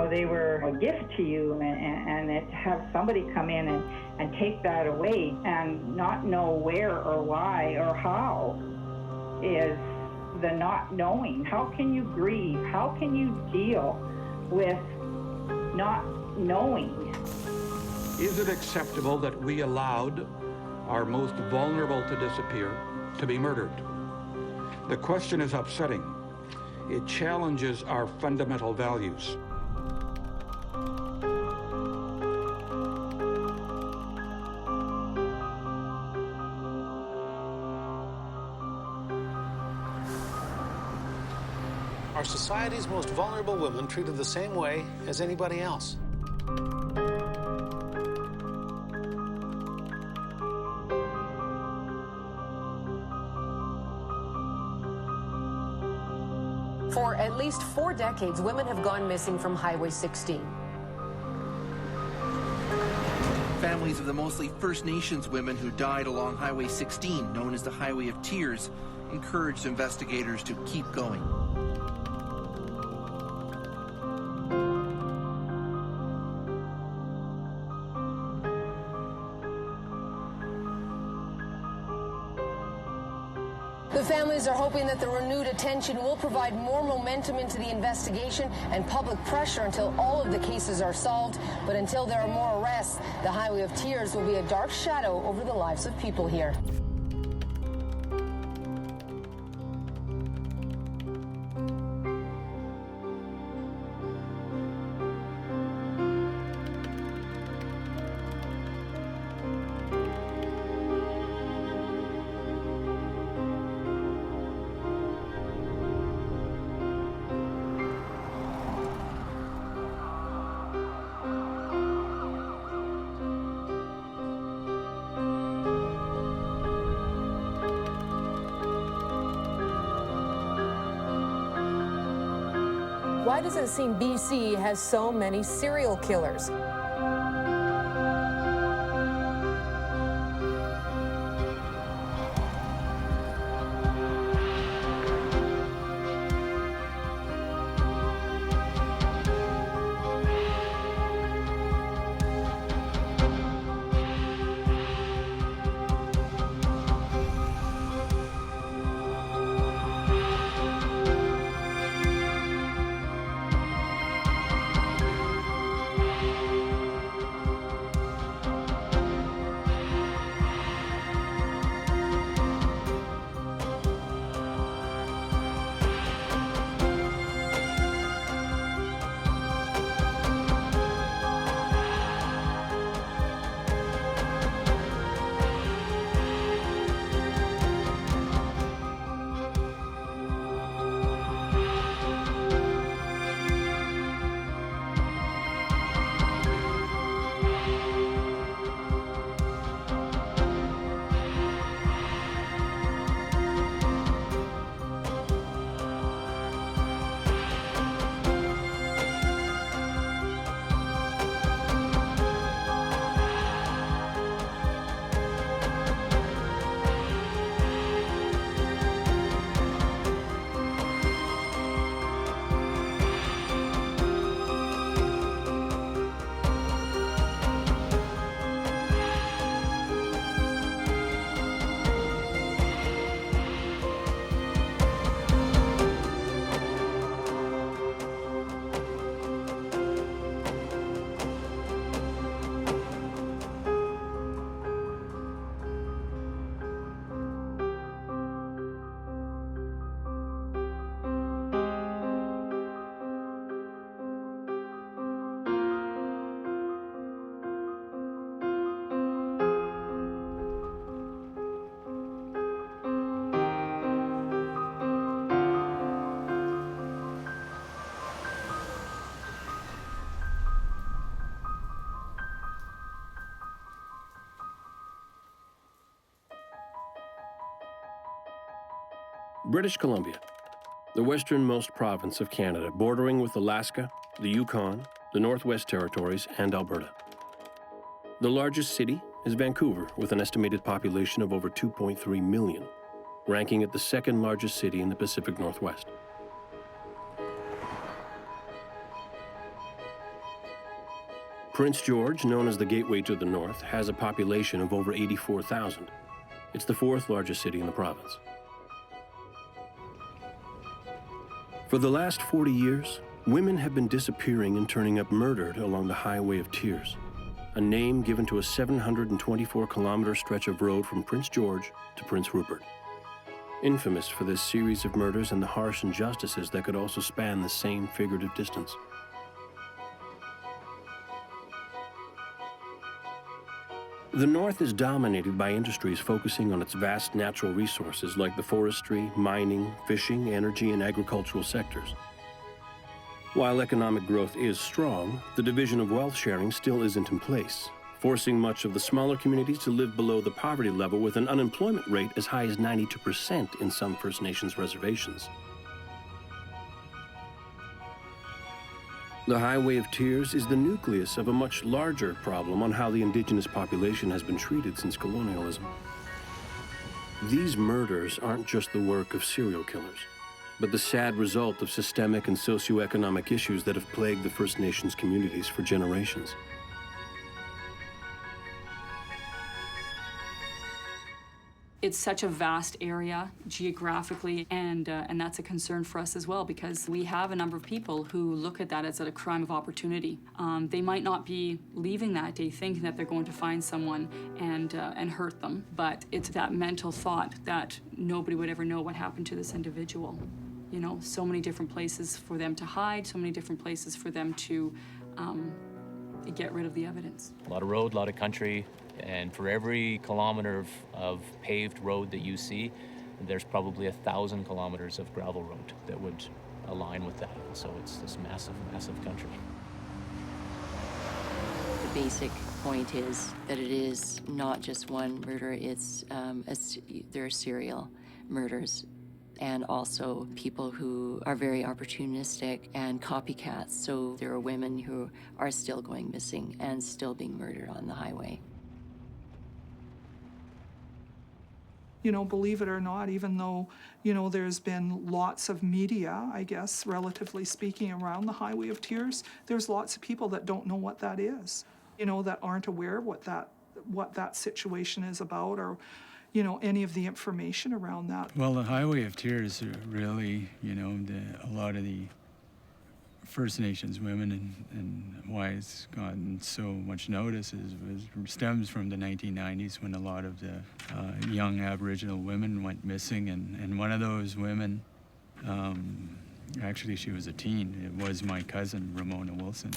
know, they were a gift to you, and to have somebody come in and take that away and not know where or why or how is the not knowing. How can you grieve? How can you deal with not knowing? Is it acceptable that we allowed our most vulnerable to disappear, to be murdered? The question is upsetting. It challenges our fundamental values. Are society's most vulnerable women treated the same way as anybody else? For at least 4 decades, women have gone missing from Highway 16. Families of the mostly First Nations women who died along Highway 16, known as the Highway of Tears, encouraged investigators to keep going. The families are hoping that the renewed attention will provide more momentum into the investigation and public pressure until all of the cases are solved. But until there are more arrests, the Highway of Tears will be a dark shadow over the lives of people here. Why does it seem BC has so many serial killers? British Columbia, the westernmost province of Canada, bordering with Alaska, the Yukon, the Northwest Territories, and Alberta. The largest city is Vancouver, with an estimated population of over 2.3 million, ranking it the second largest city in the Pacific Northwest. Prince George, known as the Gateway to the North, has a population of over 84,000. It's the fourth largest city in the province. For the last 40 years, women have been disappearing and turning up murdered along the Highway of Tears, a name given to a 724-kilometer stretch of road from Prince George to Prince Rupert. Infamous for this series of murders and the harsh injustices that could also span the same figurative distance. The North is dominated by industries focusing on its vast natural resources like the forestry, mining, fishing, energy, and agricultural sectors. While economic growth is strong, the division of wealth sharing still isn't in place, forcing much of the smaller communities to live below the poverty level with an unemployment rate as high as 92% in some First Nations reservations. The Highway of Tears is the nucleus of a much larger problem on how the Indigenous population has been treated since colonialism. These murders aren't just the work of serial killers, but the sad result of systemic and socioeconomic issues that have plagued the First Nations communities for generations. It's such a vast area geographically, and that's a concern for us as well, because we have a number of people who look at that as a crime of opportunity. They might not be leaving that day thinking that they're going to find someone and hurt them, but it's that mental thought that nobody would ever know what happened to this individual. You know, so many different places for them to hide, so many different places for them to get rid of the evidence. A lot of road, a lot of country. And for every kilometer of paved road that you see, there's probably 1,000 kilometers of gravel road that would align with that. So it's this massive, massive country. The basic point is that it is not just one murder, it's there are serial murders, and also people who are very opportunistic and copycats. So there are women who are still going missing and still being murdered on the highway. You know, believe it or not, even though, you know, there's been lots of media, I guess, relatively speaking, around the Highway of Tears, there's lots of people that don't know what that is, you know, that aren't aware of what that situation is about, or, you know, any of the information around that. Well, the Highway of Tears really, you know, a lot of the First Nations women and why it's gotten so much notice stems from the 1990s when a lot of the young Aboriginal women went missing, and one of those women, actually she was a teen, it was my cousin, Ramona Wilson.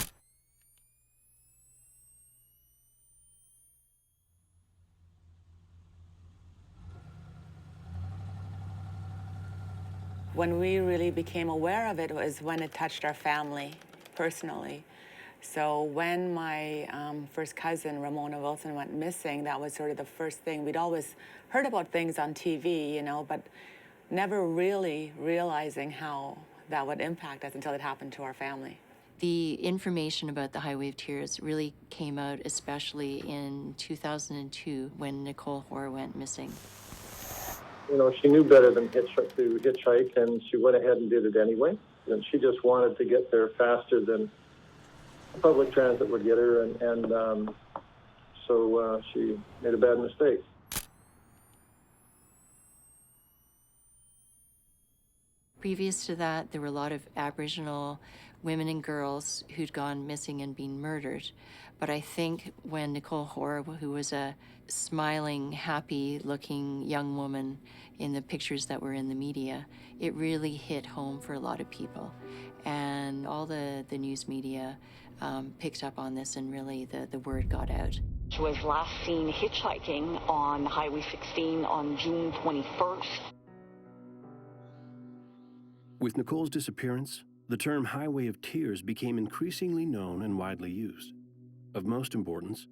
When we really became aware of it was when it touched our family personally. So when my first cousin, Ramona Wilson, went missing, that was sort of the first thing. We'd always heard about things on TV, you know, but never really realizing how that would impact us until it happened to our family. The information about the Highway of Tears really came out especially in 2002 when Nicole Hoare went missing. You know, she knew better than to hitchhike, and she went ahead and did it anyway. And she just wanted to get there faster than public transit would get her, and so she made a bad mistake. Previous to that, there were a lot of Aboriginal women and girls who'd gone missing and been murdered. But I think when Nicole Hoare, who was a smiling, happy-looking young woman in the pictures that were in the media, it really hit home for a lot of people. And all the news media picked up on this, and really the word got out. She was last seen hitchhiking on Highway 16 on June 21st. With Nicole's disappearance, the term Highway of Tears became increasingly known and widely used. Of most importance,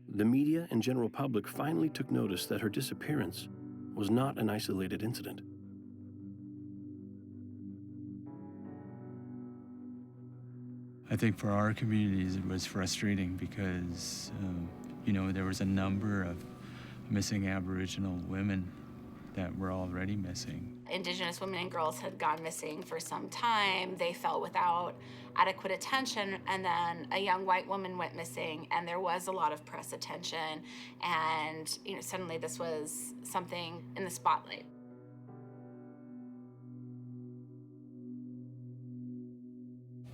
the media and general public finally took notice that her disappearance was not an isolated incident. I think for our communities it was frustrating because, you know, there was a number of missing Aboriginal women that were already missing. Indigenous women and girls had gone missing for some time. They fell without adequate attention, and then a young white woman went missing, and there was a lot of press attention, and suddenly this was something in the spotlight.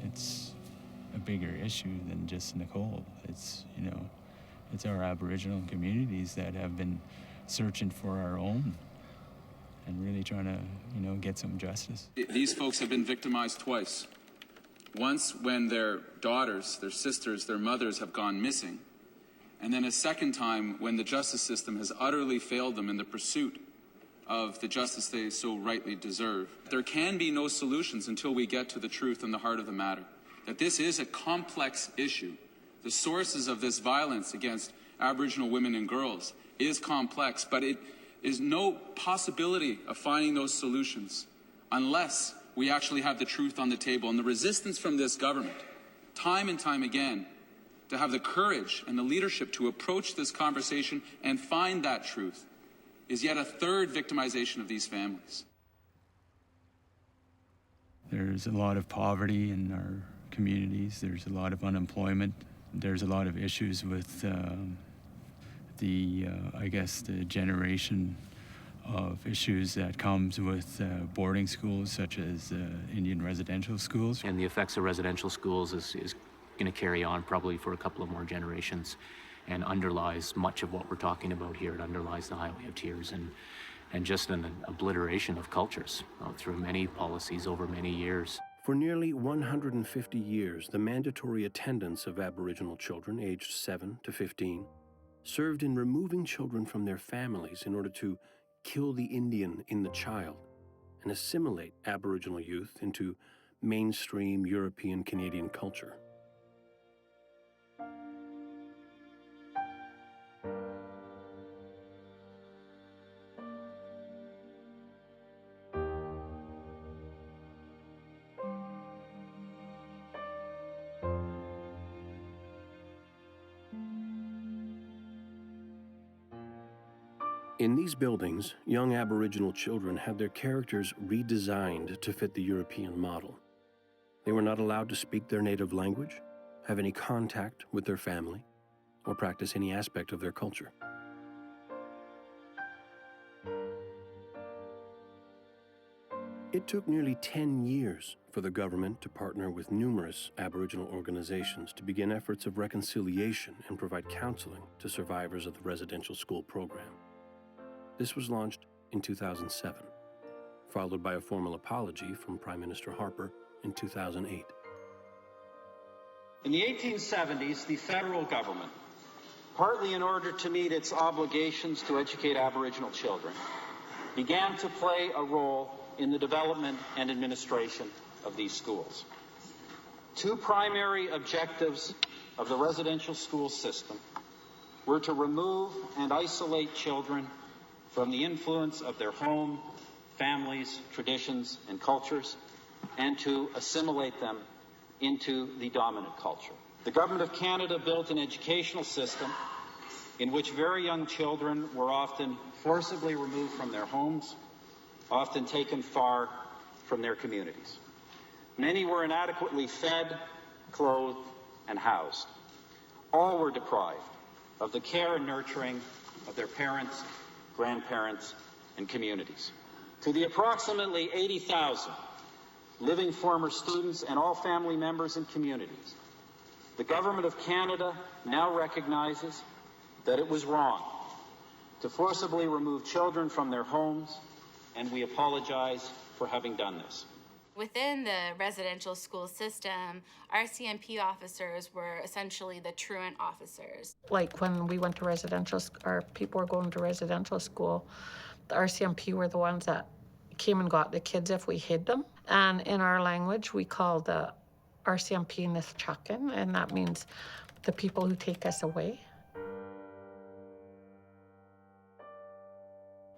It's a bigger issue than just Nicole. It's it's our Aboriginal communities that have been searching for our own and really trying to, get some justice. These folks have been victimized twice. Once when their daughters, their sisters, their mothers have gone missing, and then a second time when the justice system has utterly failed them in the pursuit of the justice they so rightly deserve. There can be no solutions until we get to the truth and the heart of the matter, that this is a complex issue. The sources of this violence against Aboriginal women and girls is complex, but it is no possibility of finding those solutions unless we actually have the truth on the table. And the resistance from this government, time and time again, to have the courage and the leadership to approach this conversation and find that truth, is yet a third victimization of these families. There's a lot of poverty in our communities. There's a lot of unemployment. There's a lot of issues with the generation of issues that comes with boarding schools, such as Indian residential schools. And the effects of residential schools is going to carry on probably for a couple of more generations and underlies much of what we're talking about here. It underlies the Highway of Tears and just an obliteration of cultures through many policies over many years. For nearly 150 years, the mandatory attendance of Aboriginal children aged 7 to 15 served in removing children from their families in order to kill the Indian in the child and assimilate Aboriginal youth into mainstream European Canadian culture. In these buildings, young Aboriginal children had their characters redesigned to fit the European model. They were not allowed to speak their native language, have any contact with their family, or practice any aspect of their culture. It took nearly 10 years for the government to partner with numerous Aboriginal organizations to begin efforts of reconciliation and provide counseling to survivors of the residential school program. This was launched in 2007, followed by a formal apology from Prime Minister Harper in 2008. In the 1870s, the federal government, partly in order to meet its obligations to educate Aboriginal children, began to play a role in the development and administration of these schools. Two primary objectives of the residential school system were to remove and isolate children from the influence of their home, families, traditions, and cultures, and to assimilate them into the dominant culture. The Government of Canada built an educational system in which very young children were often forcibly removed from their homes, often taken far from their communities. Many were inadequately fed, clothed, and housed. All were deprived of the care and nurturing of their parents, grandparents, and communities. To the approximately 80,000 living former students and all family members and communities, the Government of Canada now recognizes that it was wrong to forcibly remove children from their homes, and we apologize for having done this. Within the residential school system, RCMP officers were essentially the truant officers. Like when we went to residential, or people were going to residential school, the RCMP were the ones that came and got the kids if we hid them. And in our language, we call the RCMP Nischakan, and that means the people who take us away.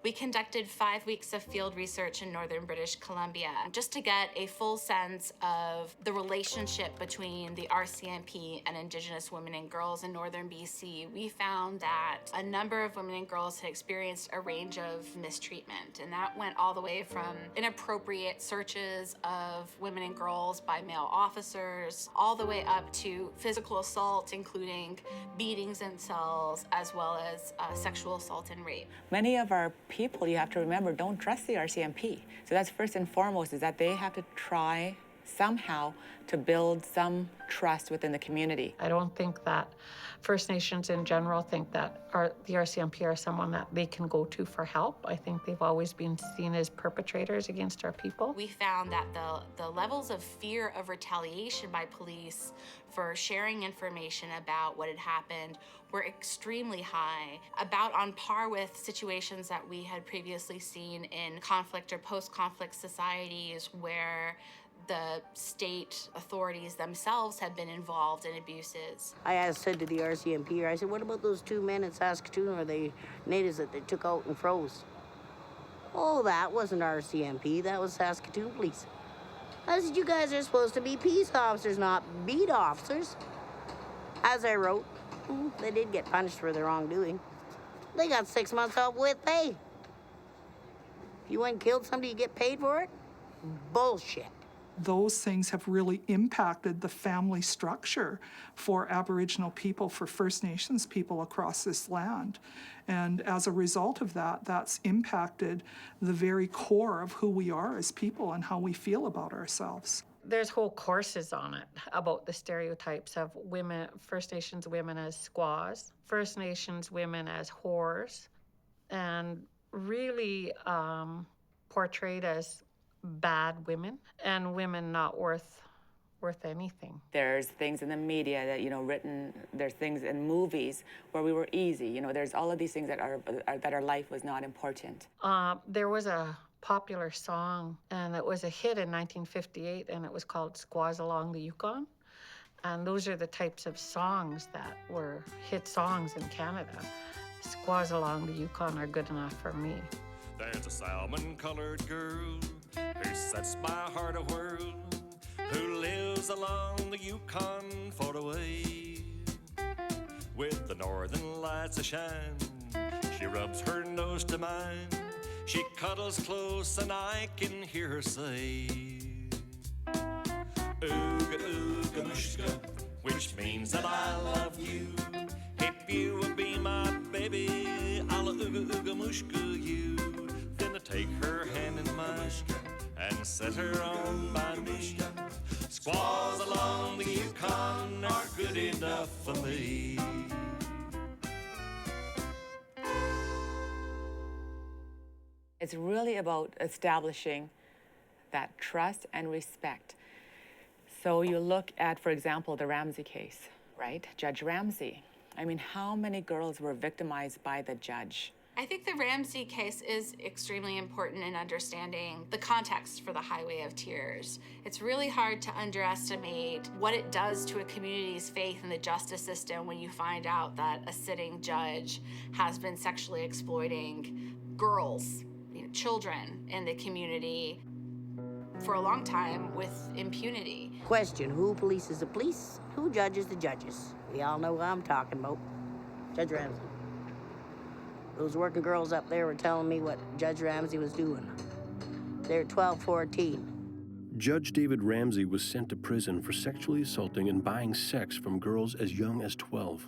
We conducted 5 weeks of field research in northern British Columbia just to get a full sense of the relationship between the RCMP and Indigenous women and girls in northern BC. We found that a number of women and girls had experienced a range of mistreatment, and that went all the way from inappropriate searches of women and girls by male officers, all the way up to physical assault, including beatings in cells, as well as sexual assault and rape. Many of our people, you have to remember, don't trust the RCMP. So that's first and foremost, is that they have to try somehow to build some trust within the community. I don't think that First Nations in general think that the RCMP are someone that they can go to for help. I think they've always been seen as perpetrators against our people. We found that the levels of fear of retaliation by police for sharing information about what had happened were extremely high, about on par with situations that we had previously seen in conflict or post-conflict societies where the state authorities themselves have been involved in abuses. I said to the RCMP, I said, what about those 2 men in Saskatoon or the natives that they took out and froze? Oh, that wasn't RCMP, that was Saskatoon police. I said, you guys are supposed to be peace officers, not beat officers. As I wrote, they did get punished for their wrongdoing. They got 6 months off with pay. If you went and killed somebody, you get paid for it? Bullshit. Those things have really impacted the family structure for Aboriginal people, for First Nations people across this land. And as a result of that, that's impacted the very core of who we are as people and how we feel about ourselves. There's whole courses on it about the stereotypes of women, First Nations women as squaws, First Nations women as whores, and really portrayed as bad women and women not worth anything. There's things in the media that, written, there's things in movies where we were easy. There's all of these things that our life was not important. There was a popular song, and it was a hit in 1958, and it was called Squaws Along the Yukon. And those are the types of songs that were hit songs in Canada. Squaws Along the Yukon are good enough for me. There's a salmon-colored girl who sets my heart a whirl, who lives along the Yukon far away. With the northern lights a-shine, she rubs her nose to mine, she cuddles close and I can hear her say, Ooga ooga mushka, which means that I love you. If you would be my baby, I'll ooga ooga mushka you. Then I take her hand in mine and set her on my knee. Squaws along the Yukon are good enough for me. It's really about establishing that trust and respect. So you look at, for example, the Ramsey case, right? Judge Ramsey. I mean, how many girls were victimized by the judge? I think the Ramsey case is extremely important in understanding the context for the Highway of Tears. It's really hard to underestimate what it does to a community's faith in the justice system when you find out that a sitting judge has been sexually exploiting girls, children in the community for a long time with impunity. Question, who polices the police? Who judges the judges? We all know who I'm talking about. Judge Ramsey. Those working girls up there were telling me what Judge Ramsey was doing. They're 12, 14. Judge David Ramsey was sent to prison for sexually assaulting and buying sex from girls as young as 12.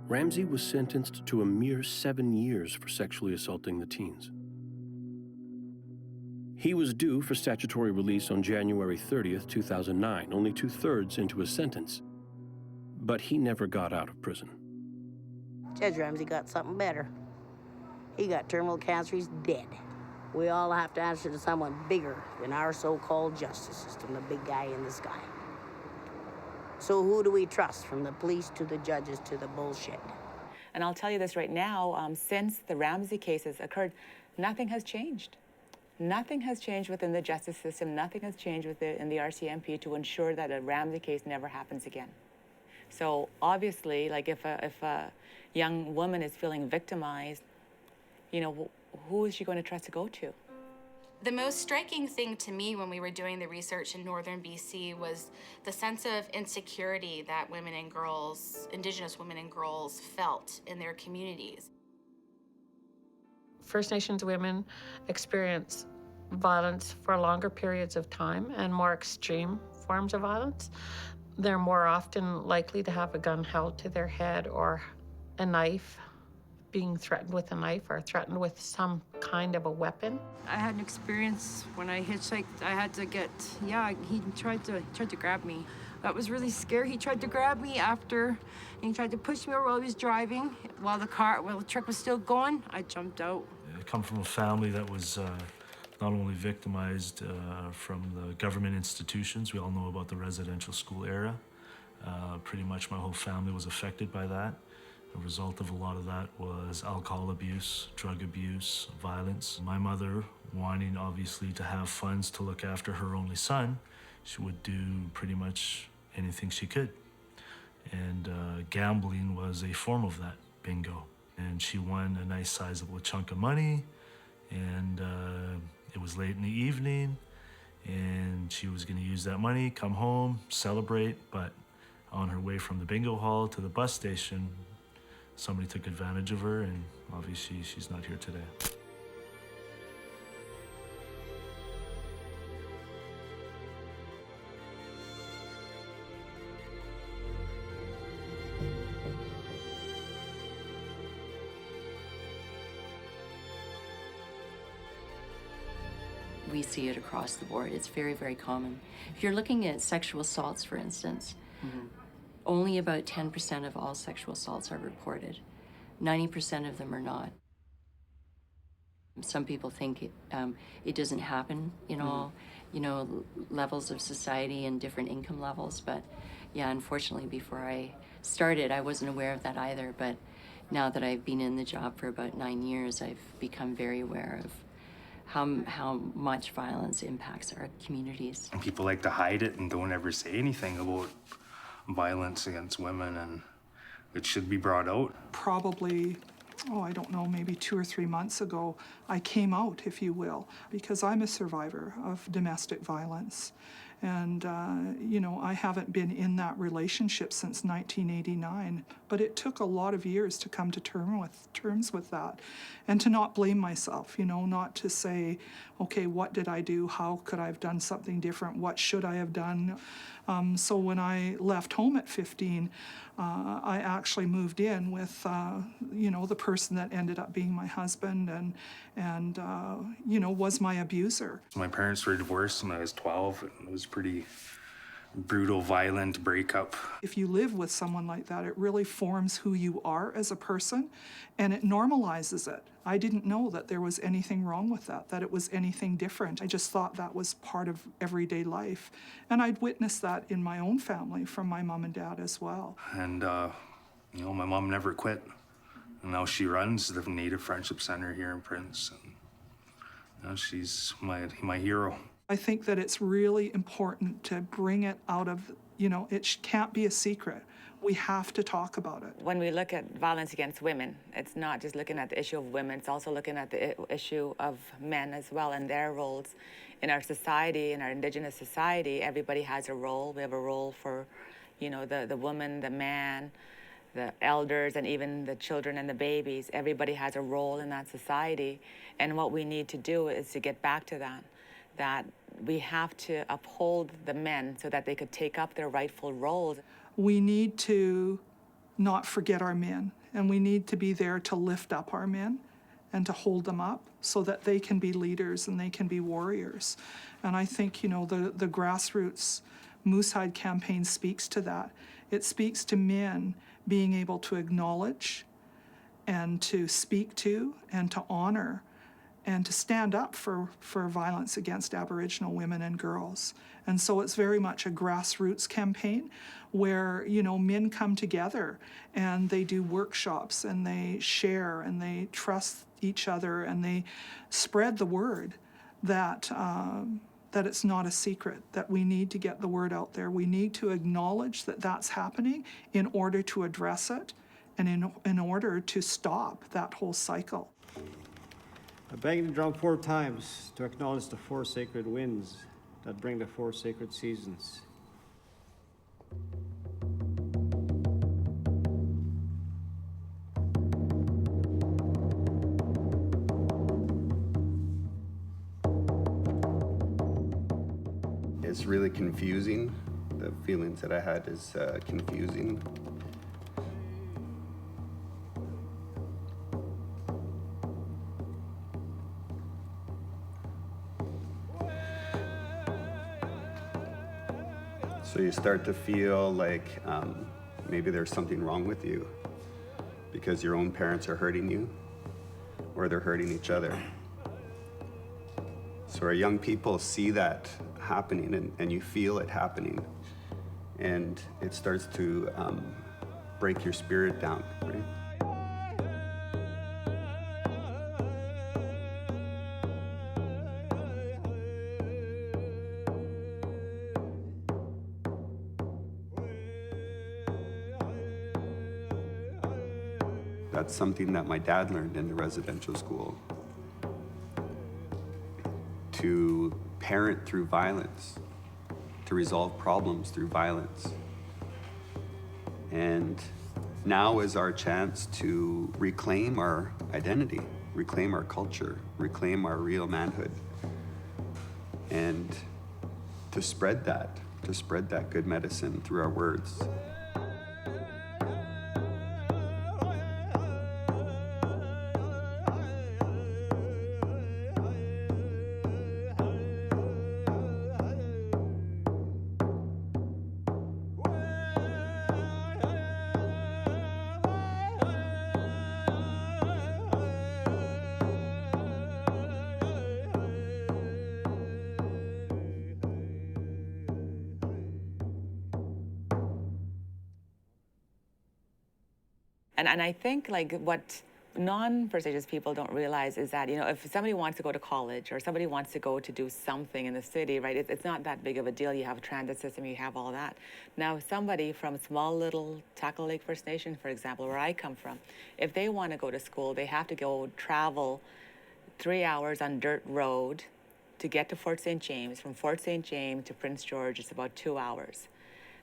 Ramsey was sentenced to a mere 7 years for sexually assaulting the teens. He was due for statutory release on January 30th, 2009, only 2/3 into his sentence. But he never got out of prison. Judge Ramsey got something better. He got terminal cancer, he's dead. We all have to answer to someone bigger than our so-called justice system, the big guy in the sky. So who do we trust, from the police to the judges to the bullshit? And I'll tell you this right now, since the Ramsey cases occurred, nothing has changed. Nothing has changed within the justice system, nothing has changed in the RCMP to ensure that a Ramsey case never happens again. So obviously, like if a young woman is feeling victimized, you know, who is she going to trust to go to? The most striking thing to me when we were doing the research in northern BC was the sense of insecurity that women and girls, Indigenous women and girls, felt in their communities. First Nations women experience violence for longer periods of time and more extreme forms of violence. They're more often likely to have a gun held to their head or a knife, being threatened with a knife or threatened with some kind of a weapon. I had an experience when I hitchhiked. I had to get, he tried to grab me. That was really scary. He tried to grab me after, and he tried to push me over while he was driving. While the truck was still going, I jumped out. I come from a family that was not only victimized from the government institutions. We all know about the residential school era. Pretty much my whole family was affected by that. The result of a lot of that was alcohol abuse, drug abuse, violence. My mother, wanting obviously to have funds to look after her only son, she would do pretty much anything she could. And gambling was a form of that, bingo. And she won a nice sizable chunk of money, and it was late in the evening, and she was gonna use that money, come home, celebrate, but on her way from the bingo hall to the bus station, somebody took advantage of her, and obviously she's not here today. We see it across the board. It's very, very common. If you're looking at sexual assaults, for instance, only about 10% of all sexual assaults are reported. 90% of them are not. Some people think it doesn't happen in all, levels of society and different income levels. But yeah, unfortunately, before I started, I wasn't aware of that either. But now that I've been in the job for about 9 years, I've become very aware of how much violence impacts our communities. And people like to hide it and don't ever say anything about violence against women, and it should be brought out. Probably, I don't know, maybe 2 or 3 months ago, I came out, if you will, because I'm a survivor of domestic violence. And, I haven't been in that relationship since 1989, but it took a lot of years to come to terms with that and to not blame myself, not to say, okay, what did I do? How could I have done something different? What should I have done? So when I left home at 15, I actually moved in with, the person that ended up being my husband and was my abuser. My parents were divorced when I was 12, and it was pretty brutal, violent breakup. If you live with someone like that, it really forms who you are as a person, and it normalizes it. I didn't know that there was anything wrong with that it was anything different. I just thought that was part of everyday life. And I'd witnessed that in my own family from my mom and dad as well. And, my mom never quit. And now she runs the Native Friendship Center here in Prince. And, she's my hero. I think that it's really important to bring it out of, it can't be a secret. We have to talk about it. When we look at violence against women, it's not just looking at the issue of women, it's also looking at the issue of men as well and their roles. In our society, in our Indigenous society, everybody has a role. We have a role for, the woman, the man, the elders, and even the children and the babies. Everybody has a role in that society. And what we need to do is to get back to that we have to uphold the men so that they could take up their rightful roles. We need to not forget our men, and we need to be there to lift up our men and to hold them up so that they can be leaders and they can be warriors. And I think, the grassroots Moose Hide campaign speaks to that. It speaks to men being able to acknowledge and to speak to and to honor and to stand up for violence against Aboriginal women and girls. And so it's very much a grassroots campaign where, men come together and they do workshops and they share and they trust each other and they spread the word that it's not a secret, that we need to get the word out there. We need to acknowledge that that's happening in order to address it and in order to stop that whole cycle. I bang the drum 4 times to acknowledge the 4 sacred winds that bring the 4 sacred seasons. It's really confusing. The feelings that I had is confusing. So you start to feel like maybe there's something wrong with you because your own parents are hurting you or they're hurting each other. So our young people see that happening and you feel it happening and it starts to break your spirit down, right? That's something that my dad learned in the residential school. To parent through violence, to resolve problems through violence. And now is our chance to reclaim our identity, reclaim our culture, reclaim our real manhood, and to spread that good medicine through our words. And I think like what non-First Nations people don't realize is that, you know, if somebody wants to go to college or somebody wants to go to do something in the city, right, it's not that big of a deal. You have a transit system, you have all that. Now, somebody from small little Tackle Lake First Nation, for example, where I come from, if they want to go to school, they have to go travel 3 hours on dirt road to get to Fort St. James. From Fort St. James to Prince George, it's about 2 hours.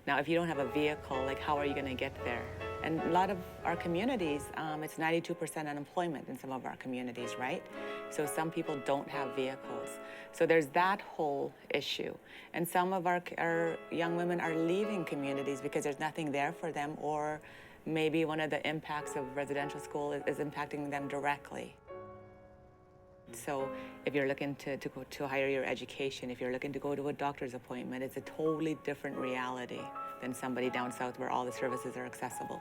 Now, if you don't have a vehicle, like how are you going to get there? And a lot of our communities, it's 92% unemployment in some of our communities, right? So some people don't have vehicles. So there's that whole issue. And some of our young women are leaving communities because there's nothing there for them, or maybe one of the impacts of residential school is impacting them directly. So if you're looking to higher your education, if you're looking to go to a doctor's appointment, it's a totally different reality than somebody down south where all the services are accessible.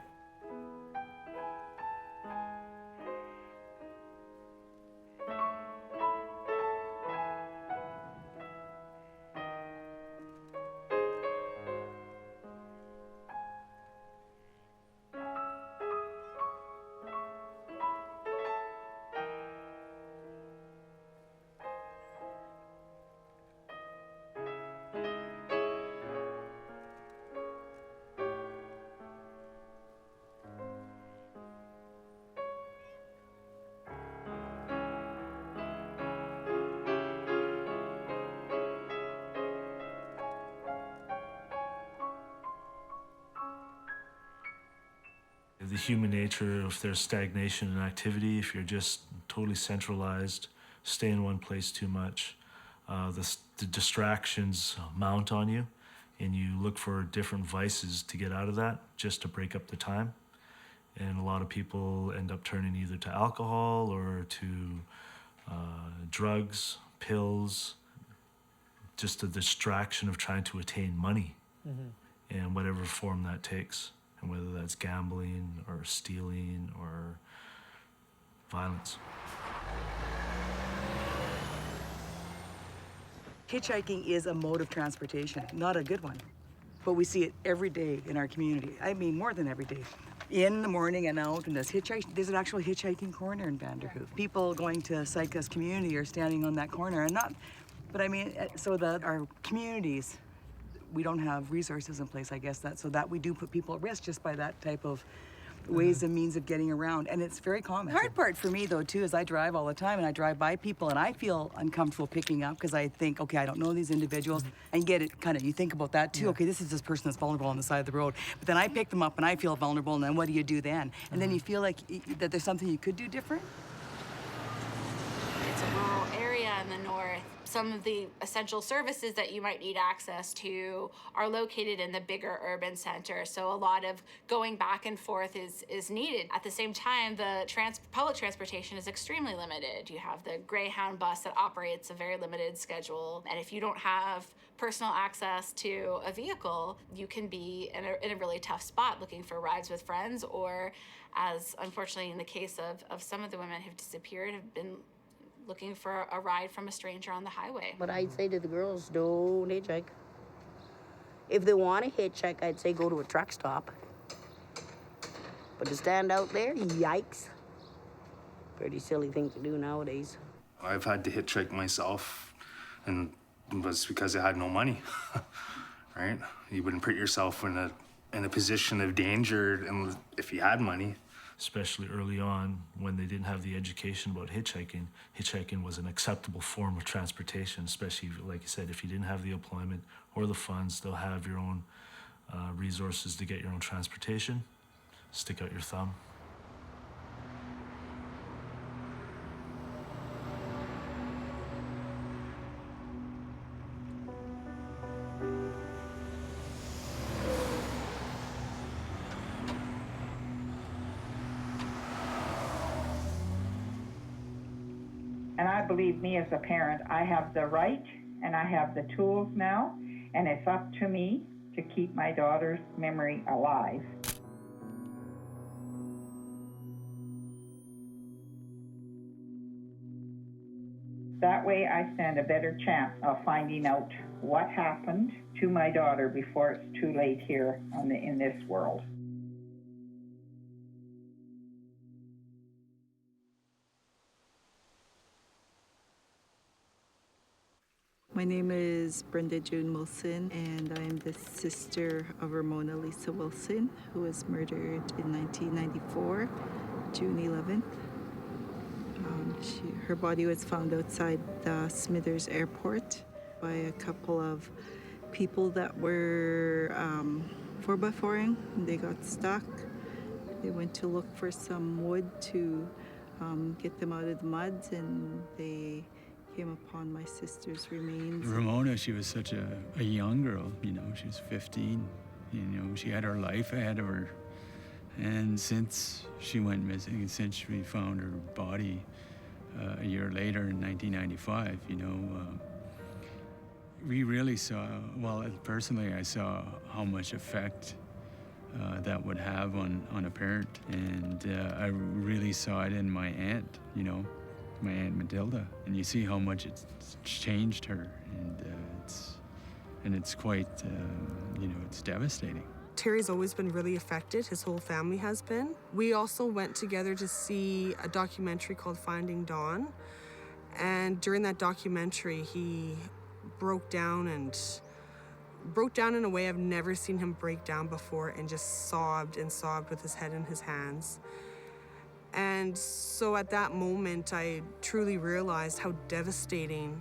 The human nature, if there's stagnation in activity, if you're just totally centralized, stay in one place too much, the distractions mount on you, and you look for different vices to get out of that, just to break up the time. And a lot of people end up turning either to alcohol or to drugs, pills, just a distraction of trying to attain money, in whatever form that takes. And whether that's gambling or stealing or violence. Hitchhiking is a mode of transportation, not a good one. But we see it every day in our community. I mean, more than every day. In the morning and out, and there's an actual hitchhiking corner in Vanderhoof. People going to Sycus community are standing on that corner and not, but I mean, so that our communities, we don't have resources in place, I guess, so that we do put people at risk just by that type of ways and means of getting around, and it's very common. The hard part for me, though, too, is I drive all the time, and I drive by people, and I feel uncomfortable picking up because I think, okay, I don't know these individuals, and get it kind of, you think about that, too. Okay, this is this person that's vulnerable on the side of the road, but then I pick them up, and I feel vulnerable, and then what do you do then? And then you feel like that there's something you could do different. It's a rural area in the north. Some of the essential services that you might need access to are located in the bigger urban center, so a lot of going back and forth is needed. At the same time, the public transportation is extremely limited. You have the Greyhound bus that operates a very limited schedule, and if you don't have personal access to a vehicle, you can be in a really tough spot looking for rides with friends, or, as unfortunately in the case of some of the women who've disappeared, have been looking for a ride from a stranger on the highway. But I'd say to the girls, don't hitchhike. If they want to hitchhike, I'd say go to a truck stop. But to stand out there, yikes. Pretty silly thing to do nowadays. I've had to hitchhike myself, and it was because I had no money, right? You wouldn't put yourself in a position of danger if you had money. Especially early on, when they didn't have the education about hitchhiking, hitchhiking was an acceptable form of transportation, especially, like you said, if you didn't have the employment or the funds, still have your own resources to get your own transportation, stick out your thumb. And I believe me as a parent, I have the right and I have the tools now, and it's up to me to keep my daughter's memory alive. That way I stand a better chance of finding out what happened to my daughter before it's too late here in this world. My name is Brenda June Wilson, and I'm the sister of Ramona Lisa Wilson, who was murdered in 1994, June 11th. Her body was found outside the Smithers Airport by a couple of people that were 4x4ing. They got stuck. They went to look for some wood to get them out of the mud, and they came upon my sister's remains. Ramona, she was such a young girl, you know, she was 15, you know, she had her life ahead of her. And since she went missing, and since we found her body a year later in 1995, you know, we really saw, well, personally, I saw how much effect that would have on a parent. And I really saw it in my aunt, you know, my Aunt Matilda, and you see how much it's changed her, and it's quite, you know, it's devastating. Terry's always been really affected. His whole family has been. We also went together to see a documentary called Finding Dawn, and during that documentary, he broke down in a way I've never seen him break down before, and just sobbed and sobbed with his head in his hands. And so at that moment, I truly realized how devastating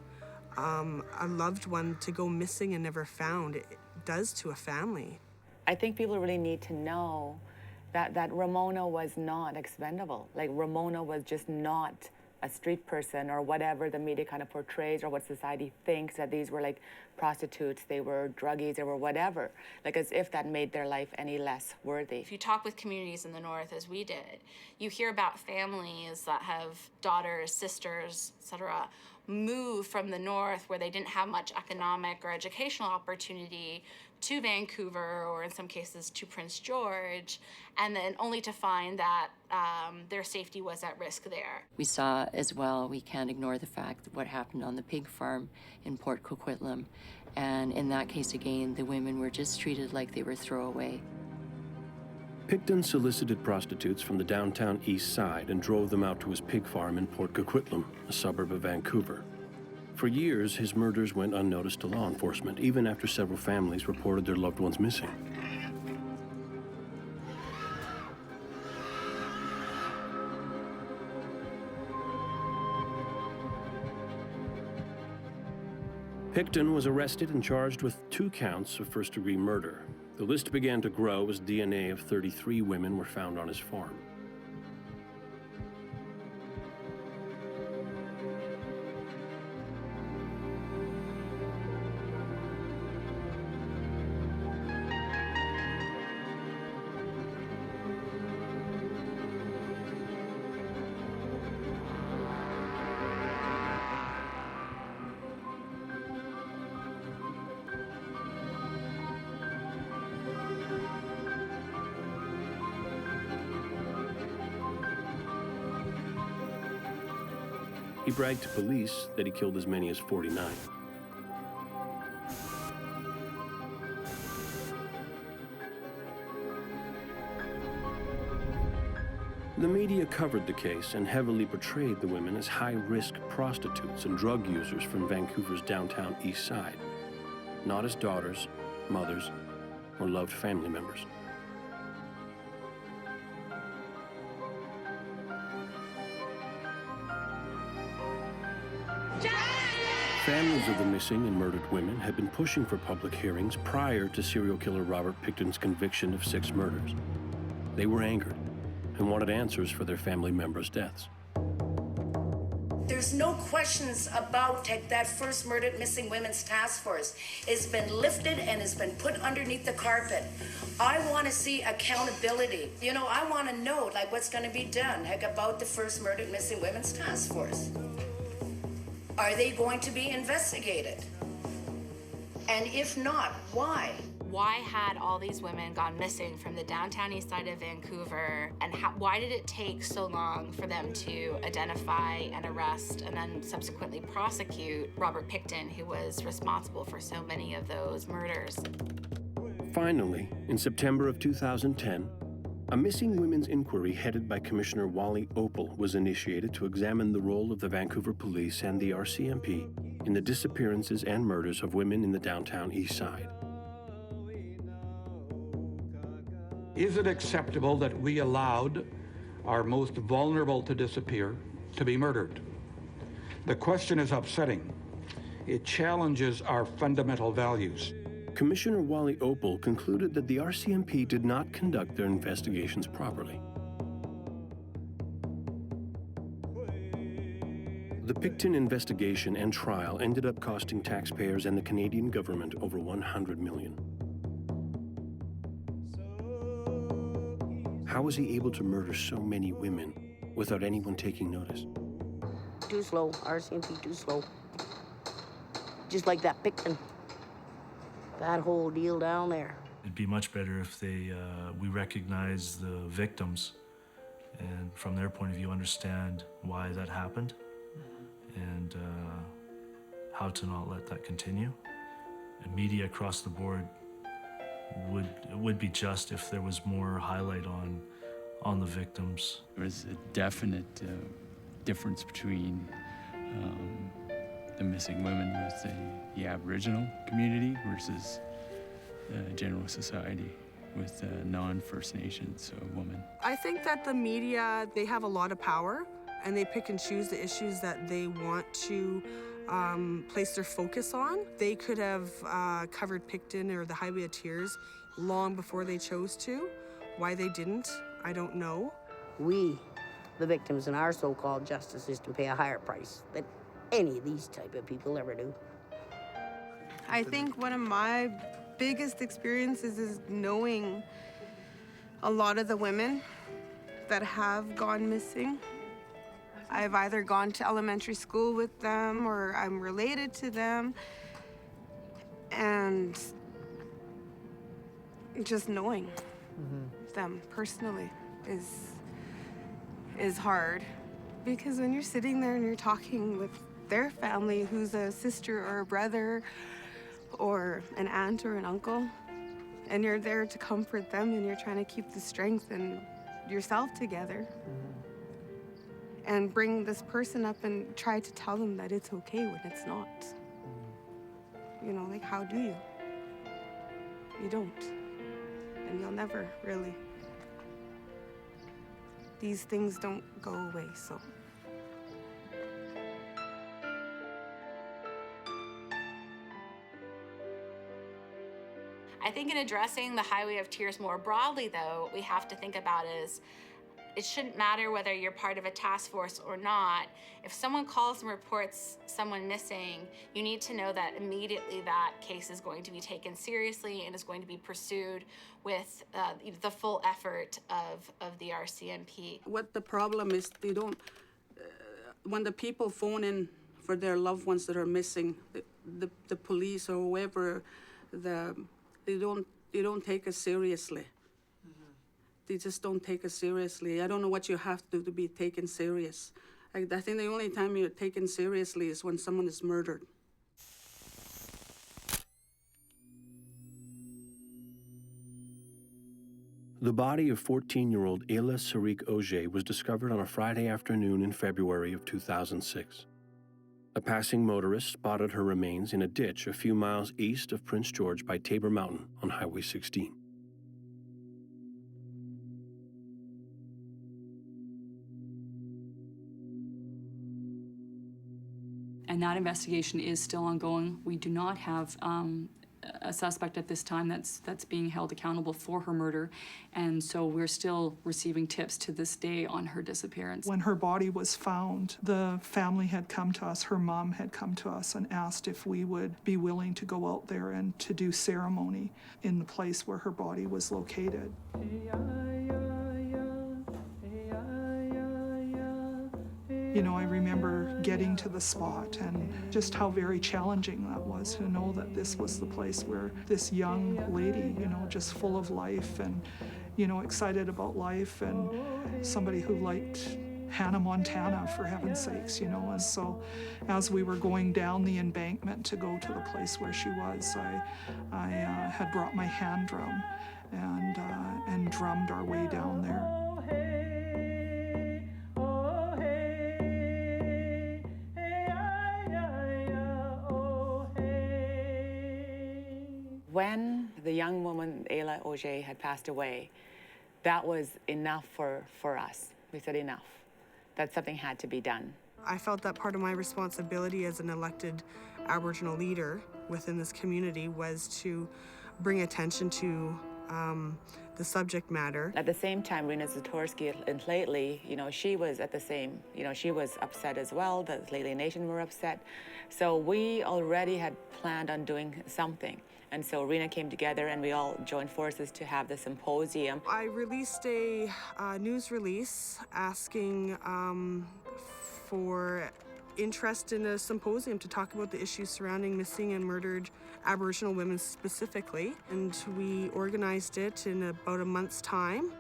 a loved one to go missing and never found it does to a family. I think people really need to know that Ramona was not expendable. Like, Ramona was just not a street person or whatever the media kind of portrays or what society thinks, that these were like prostitutes, they were druggies, they were whatever, like as if that made their life any less worthy. If you talk with communities in the north, as we did, you hear about families that have daughters, sisters, etc., move from the north where they didn't have much economic or educational opportunity to Vancouver, or in some cases to Prince George, and then only to find that their safety was at risk there. We saw as well, we can't ignore the fact that what happened on the pig farm in Port Coquitlam. And in that case again, the women were just treated like they were throwaway. Picton solicited prostitutes from the downtown east side and drove them out to his pig farm in Port Coquitlam, a suburb of Vancouver. For years, his murders went unnoticed to law enforcement, even after several families reported their loved ones missing. Picton was arrested and charged with 2 counts of first-degree murder. The list began to grow as DNA of 33 women were found on his farm. He bragged to police that he killed as many as 49. The media covered the case and heavily portrayed the women as high-risk prostitutes and drug users from Vancouver's downtown east side, not as daughters, mothers, or loved family members. Families of the missing and murdered women had been pushing for public hearings prior to serial killer Robert Picton's conviction of 6 murders. They were angered and wanted answers for their family members' deaths. There's no questions about that first murdered missing women's task force. It's been lifted and it's been put underneath the carpet. I want to see accountability. You know, I want to know what's going to be done about the first murdered missing women's task force. Are they going to be investigated? And if not, why? Why had all these women gone missing from the downtown east side of Vancouver, and why did it take so long for them to identify and arrest and then subsequently prosecute Robert Picton, who was responsible for so many of those murders? Finally, in September of 2010, a missing women's inquiry headed by Commissioner Wally Opal was initiated to examine the role of the Vancouver Police and the RCMP in the disappearances and murders of women in the downtown east side. Is it acceptable that we allowed our most vulnerable to disappear, to be murdered? The question is upsetting. It challenges our fundamental values. Commissioner Wally Opal concluded that the RCMP did not conduct their investigations properly. The Picton investigation and trial ended up costing taxpayers and the Canadian government over $100 million. How was he able to murder so many women without anyone taking notice? Too slow, RCMP too slow. Just like that Picton. That whole deal down there. It'd be much better if we recognize the victims and from their point of view understand why that happened and how to not let that continue. And media across the board would be just if there was more highlight on the victims. There was a definite difference between the missing women with the Aboriginal community versus general society with non-First Nations women. I think that the media, they have a lot of power and they pick and choose the issues that they want to place their focus on. They could have covered Picton or the Highway of Tears long before they chose to. Why they didn't, I don't know. We, the victims in our so-called justice system, pay a higher price than any of these type of people ever do. I think one of my biggest experiences is knowing a lot of the women that have gone missing. I've either gone to elementary school with them or I'm related to them. And just knowing them personally is hard. Because when you're sitting there and you're talking with their family, who's a sister or a brother or an aunt or an uncle, and you're there to comfort them and you're trying to keep the strength and yourself together and bring this person up and try to tell them that it's okay when it's not. You know, like, how do you? You don't. And you'll never, really. These things don't go away, so. I think in addressing the Highway of Tears more broadly, though, what we have to think about is it shouldn't matter whether you're part of a task force or not. If someone calls and reports someone missing, you need to know that immediately that case is going to be taken seriously and is going to be pursued with the full effort of the RCMP. What the problem is, they don't, when the people phone in for their loved ones that are missing, the police or whoever, they don't take us seriously. They just don't take us seriously. I don't know what you have to do to be taken serious. I think the only time you're taken seriously is when someone is murdered. The body of 14-year-old Ayla Sarik Auger was discovered on a Friday afternoon in February of 2006. A passing motorist spotted her remains in a ditch a few miles east of Prince George by Tabor Mountain on Highway 16. And that investigation is still ongoing. We do not have a suspect at this time that's being held accountable for her murder, and so we're still receiving tips to this day on her disappearance. When her body was found, the family had come to us, her mom had come to us and asked if we would be willing to go out there and to do ceremony in the place where her body was located. You know, I remember getting to the spot and just how very challenging that was to know that this was the place where this young lady, you know, just full of life and, you know, excited about life and somebody who liked Hannah Montana, for heaven's sakes, you know. And so as we were going down the embankment to go to the place where she was, I had brought my hand drum and drummed our way down there. When the young woman, Ayla Auger, had passed away, that was enough for us. We said enough, that something had to be done. I felt that part of my responsibility as an elected Aboriginal leader within this community was to bring attention to the subject matter. At the same time, Rena Zatorsky and Lately, you know, she was at the same, you know, she was upset as well. The Lately Nation were upset. So we already had planned on doing something. And so Rena came together and we all joined forces to have the symposium. I released a news release asking for interest in a symposium to talk about the issues surrounding missing and murdered Aboriginal women specifically. And we organized it in about a month's time.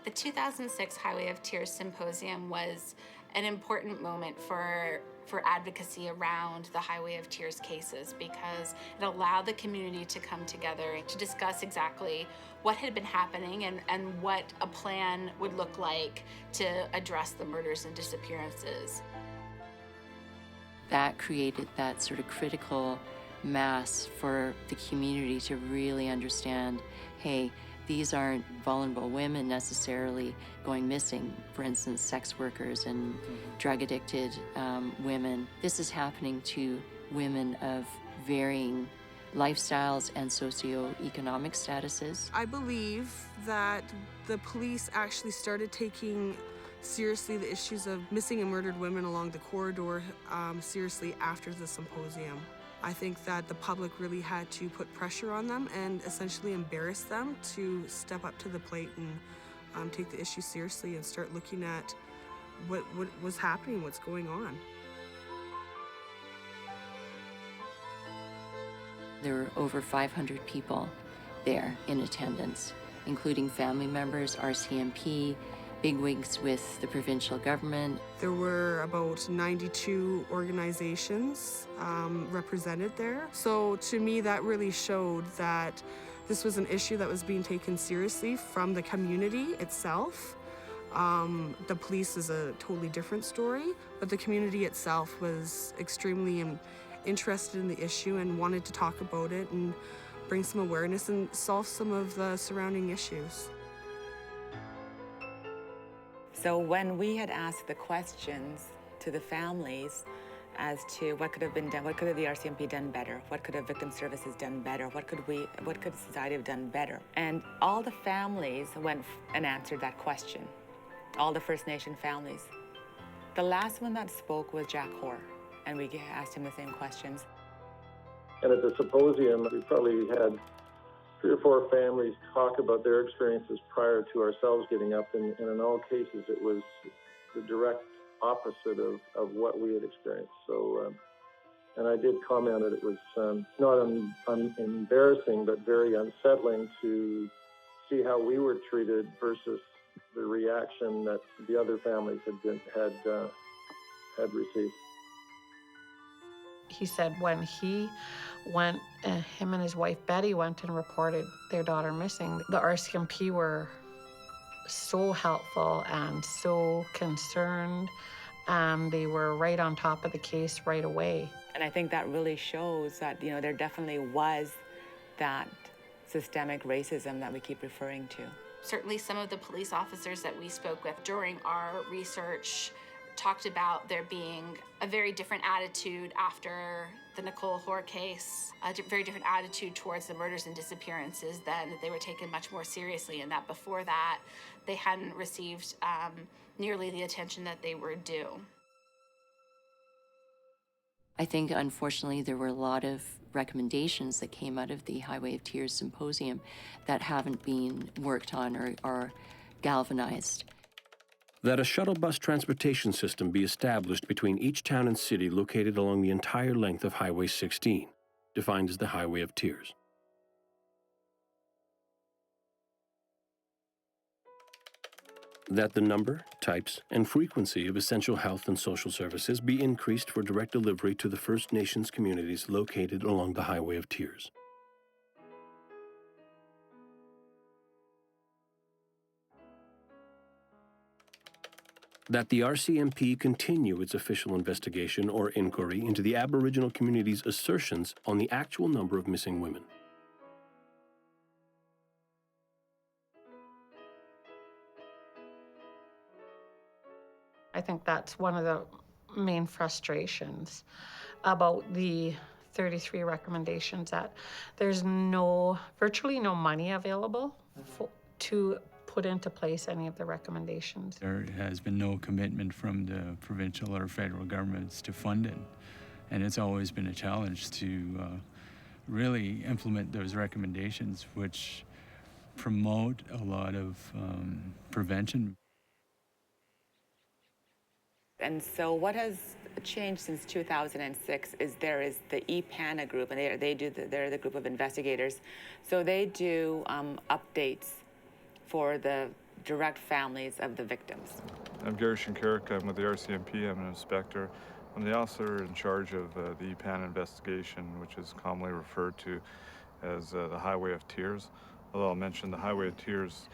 The 2006 Highway of Tears Symposium was an important moment for advocacy around the Highway of Tears cases because it allowed the community to come together to discuss exactly what had been happening and what a plan would look like to address the murders and disappearances. That created that sort of critical mass for the community to really understand, hey, these aren't vulnerable women necessarily going missing, for instance, sex workers and drug-addicted women. This is happening to women of varying lifestyles and socioeconomic statuses. I believe that the police actually started taking seriously the issues of missing and murdered women along the corridor seriously after the symposium. I think that the public really had to put pressure on them and essentially embarrass them to step up to the plate and take the issue seriously and start looking at what was happening, what's going on. There were over 500 people there in attendance, including family members, RCMP, bigwigs with the provincial government. There were about 92 organizations represented there. So to me, that really showed that this was an issue that was being taken seriously from the community itself. The police is a totally different story, but the community itself was extremely interested in the issue and wanted to talk about it and bring some awareness and solve some of the surrounding issues. So when we had asked the questions to the families, as to what could have been done, what could have the RCMP done better, what could have victim services done better, what could society have done better. And all the families went and answered that question, all the First Nation families. The last one that spoke was Jack Hoare, and we asked him the same questions. And at the symposium, we probably had 3 or 4 families talk about their experiences prior to ourselves getting up, and in all cases it was the direct opposite of what we had experienced. So, and I did comment that it was not embarrassing, but very unsettling to see how we were treated versus the reaction that the other families had received. He said when he went, him and his wife Betty went and reported their daughter missing, the RCMP were so helpful and so concerned, and they were right on top of the case right away. And I think that really shows that, you know, there definitely was that systemic racism that we keep referring to. Certainly some of the police officers that we spoke with during our research talked about there being a very different attitude after the Nicole Hoare case, a very different attitude towards the murders and disappearances then, that they were taken much more seriously, and that before that they hadn't received nearly the attention that they were due. I think, unfortunately, there were a lot of recommendations that came out of the Highway of Tears symposium that haven't been worked on or galvanized. That a shuttle bus transportation system be established between each town and city located along the entire length of Highway 16, defined as the Highway of Tears. That the number, types, and frequency of essential health and social services be increased for direct delivery to the First Nations communities located along the Highway of Tears. That the RCMP continue its official investigation or inquiry into the Aboriginal community's assertions on the actual number of missing women. I think that's one of the main frustrations about the 33 recommendations, that there's virtually no money available to put into place any of the recommendations. There has been no commitment from the provincial or federal governments to fund it. And it's always been a challenge to really implement those recommendations, which promote a lot of prevention. And so what has changed since 2006 is there is the EPANA group, and they're the group of investigators. So they do updates for the direct families of the victims. I'm Gary Shinkarik. I'm with the RCMP. I'm an inspector. I'm the officer in charge of the EPANA investigation, which is commonly referred to as the Highway of Tears. Although I'll mention the Highway of Tears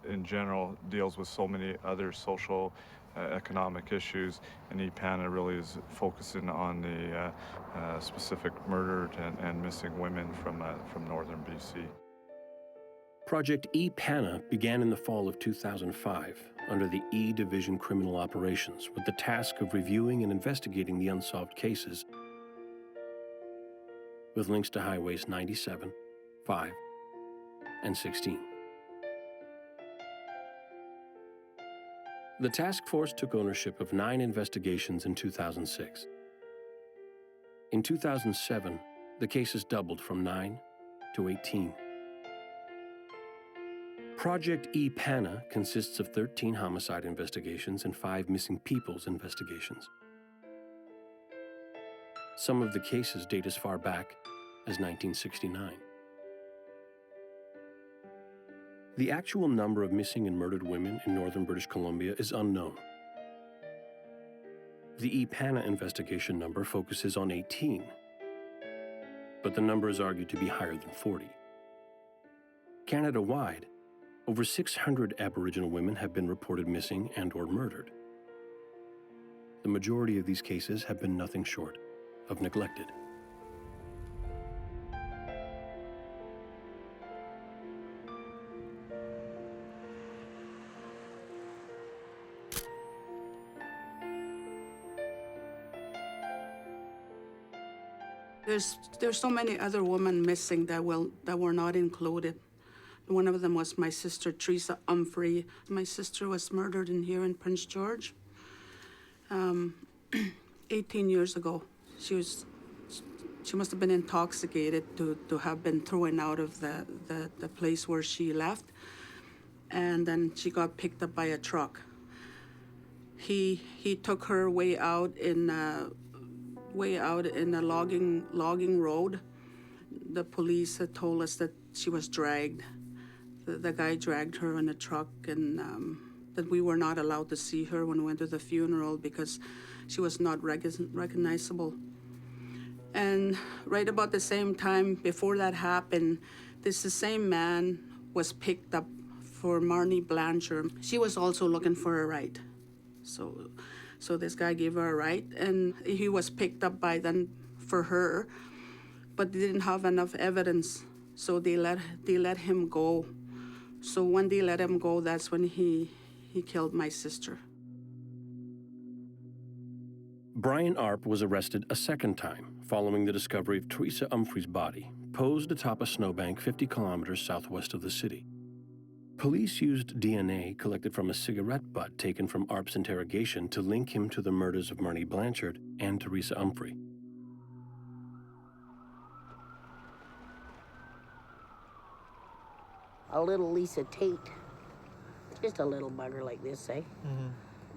in general deals with so many other social economic issues, and EPANA really is focusing on the specific murdered and missing women from northern BC. Project EPANA began in the fall of 2005 under the E Division Criminal Operations with the task of reviewing and investigating the unsolved cases, with links to Highways 97, 5, and 16. The task force took ownership of 9 investigations in 2006. In 2007, the cases doubled from 9 to 18. Project EPANA consists of 13 homicide investigations and 5 missing peoples investigations. Some of the cases date as far back as 1969. The actual number of missing and murdered women in northern British Columbia is unknown. The EPANA investigation number focuses on 18, but the number is argued to be higher than 40. Canada-wide, over 600 Aboriginal women have been reported missing and/or murdered. The majority of these cases have been nothing short of neglected. There's so many other women missing that were not included. One of them was my sister, Teresa Humphrey. My sister was murdered here in Prince George 18 years ago. She must have been intoxicated to have been thrown out of the place where she left. And then she got picked up by a truck. He took her way out in a logging road. The police had told us that she was dragged. The guy dragged her in a truck, and that we were not allowed to see her when we went to the funeral because she was not recognizable. And right about the same time before that happened, the same man was picked up for Marnie Blanchard. She was also looking for a ride. So this guy gave her a ride, and he was picked up by them for her, but they didn't have enough evidence, so they let him go. So when they let him go, that's when he killed my sister. Brian Arp was arrested a second time following the discovery of Teresa Humphrey's body, posed atop a snowbank 50 kilometers southwest of the city. Police used DNA collected from a cigarette butt taken from Arp's interrogation to link him to the murders of Marnie Blanchard and Teresa Humphrey. A little Lisa Tate, just a little bugger like this, say,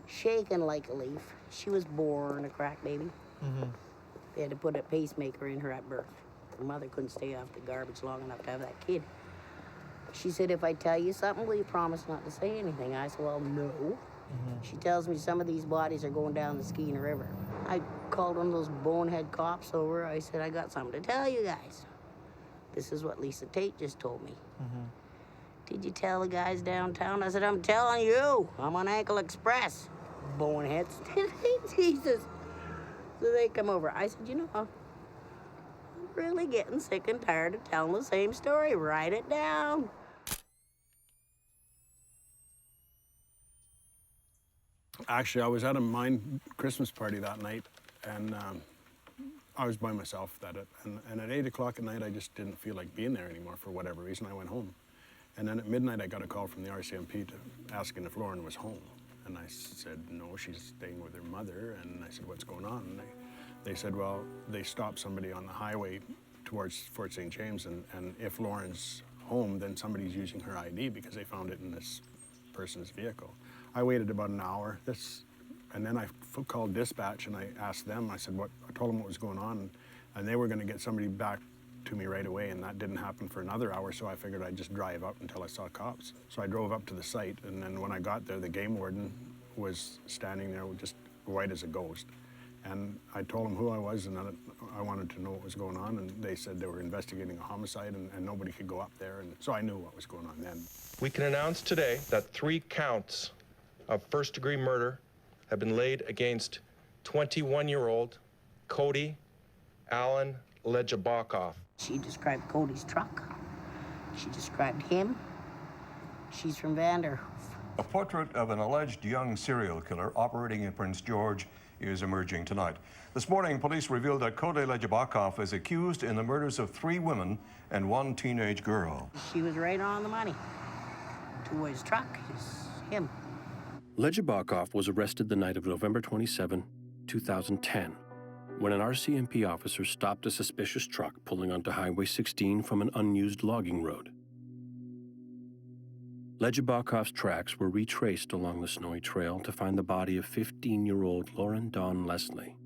shaking like a leaf. She was born a crack baby. They had to put a pacemaker in her at birth. Her mother couldn't stay off the garbage long enough to have that kid. She said, if I tell you something, will you promise not to say anything? I said, well, no. She tells me some of these bodies are going down the Skeena River. I called one of those bonehead cops over. I said, I got something to tell you guys. This is what Lisa Tate just told me. Did you tell the guys downtown? I said, I'm telling you. I'm on Ankle Express. Boneheads. Jesus. So they come over. I said, you know, I'm really getting sick and tired of telling the same story. Write it down. Actually, I was at a mine Christmas party that night, and I was by myself and at 8 o'clock at night, I just didn't feel like being there anymore for whatever reason. I went home. And then at midnight, I got a call from the RCMP asking if Lauren was home. And I said, no, she's staying with her mother. And I said, what's going on? And they said, well, they stopped somebody on the highway towards Fort St. James, and if Lauren's home, then somebody's using her ID because they found it in this person's vehicle. I waited about an hour, and then I called dispatch and I asked them, I told them what was going on, and they were gonna get somebody back to me right away, and that didn't happen for another hour, so I figured I'd just drive up until I saw cops. So I drove up to the site, and then when I got there, the game warden was standing there just white as a ghost. And I told him who I was, and I wanted to know what was going on, and they said they were investigating a homicide, and nobody could go up there, and so I knew what was going on then. We can announce today that 3 counts of first-degree murder have been laid against 21-year-old Cody Allen Lejabakov. She described Cody's truck. She described him. She's from Vanderhoof. A portrait of an alleged young serial killer operating in Prince George is emerging tonight. This morning, police revealed that Cody Lejabakov is accused in the murders of 3 women and 1 teenage girl. She was right on the money. To his truck is him. Lejabakov was arrested the night of November 27, 2010, when an RCMP officer stopped a suspicious truck pulling onto Highway 16 from an unused logging road. Lejabakov's tracks were retraced along the snowy trail to find the body of 15-year-old Lauren Dawn Leslie,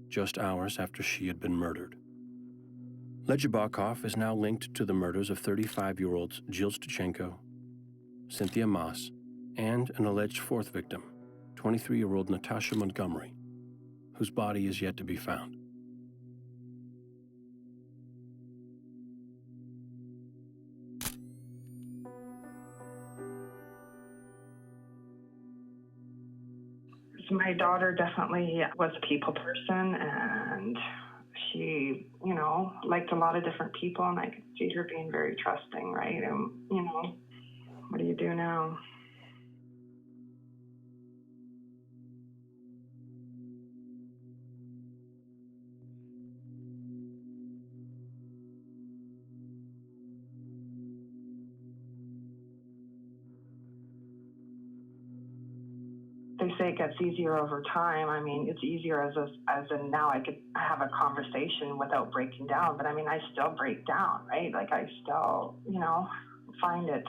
just hours after she had been murdered. Lejabakov is now linked to the murders of 35-year-olds Jill Stuchenko, Cynthia Moss, and an alleged 4th victim, 23-year-old Natasha Montgomery, whose body is yet to be found. My daughter definitely was a people person, and she, liked a lot of different people, and I could see her being very trusting, right? And, what do you do now? they say it gets easier over time. I mean, it's easier as in now I could have a conversation without breaking down, but I mean, I still break down, right? Like I still, find it,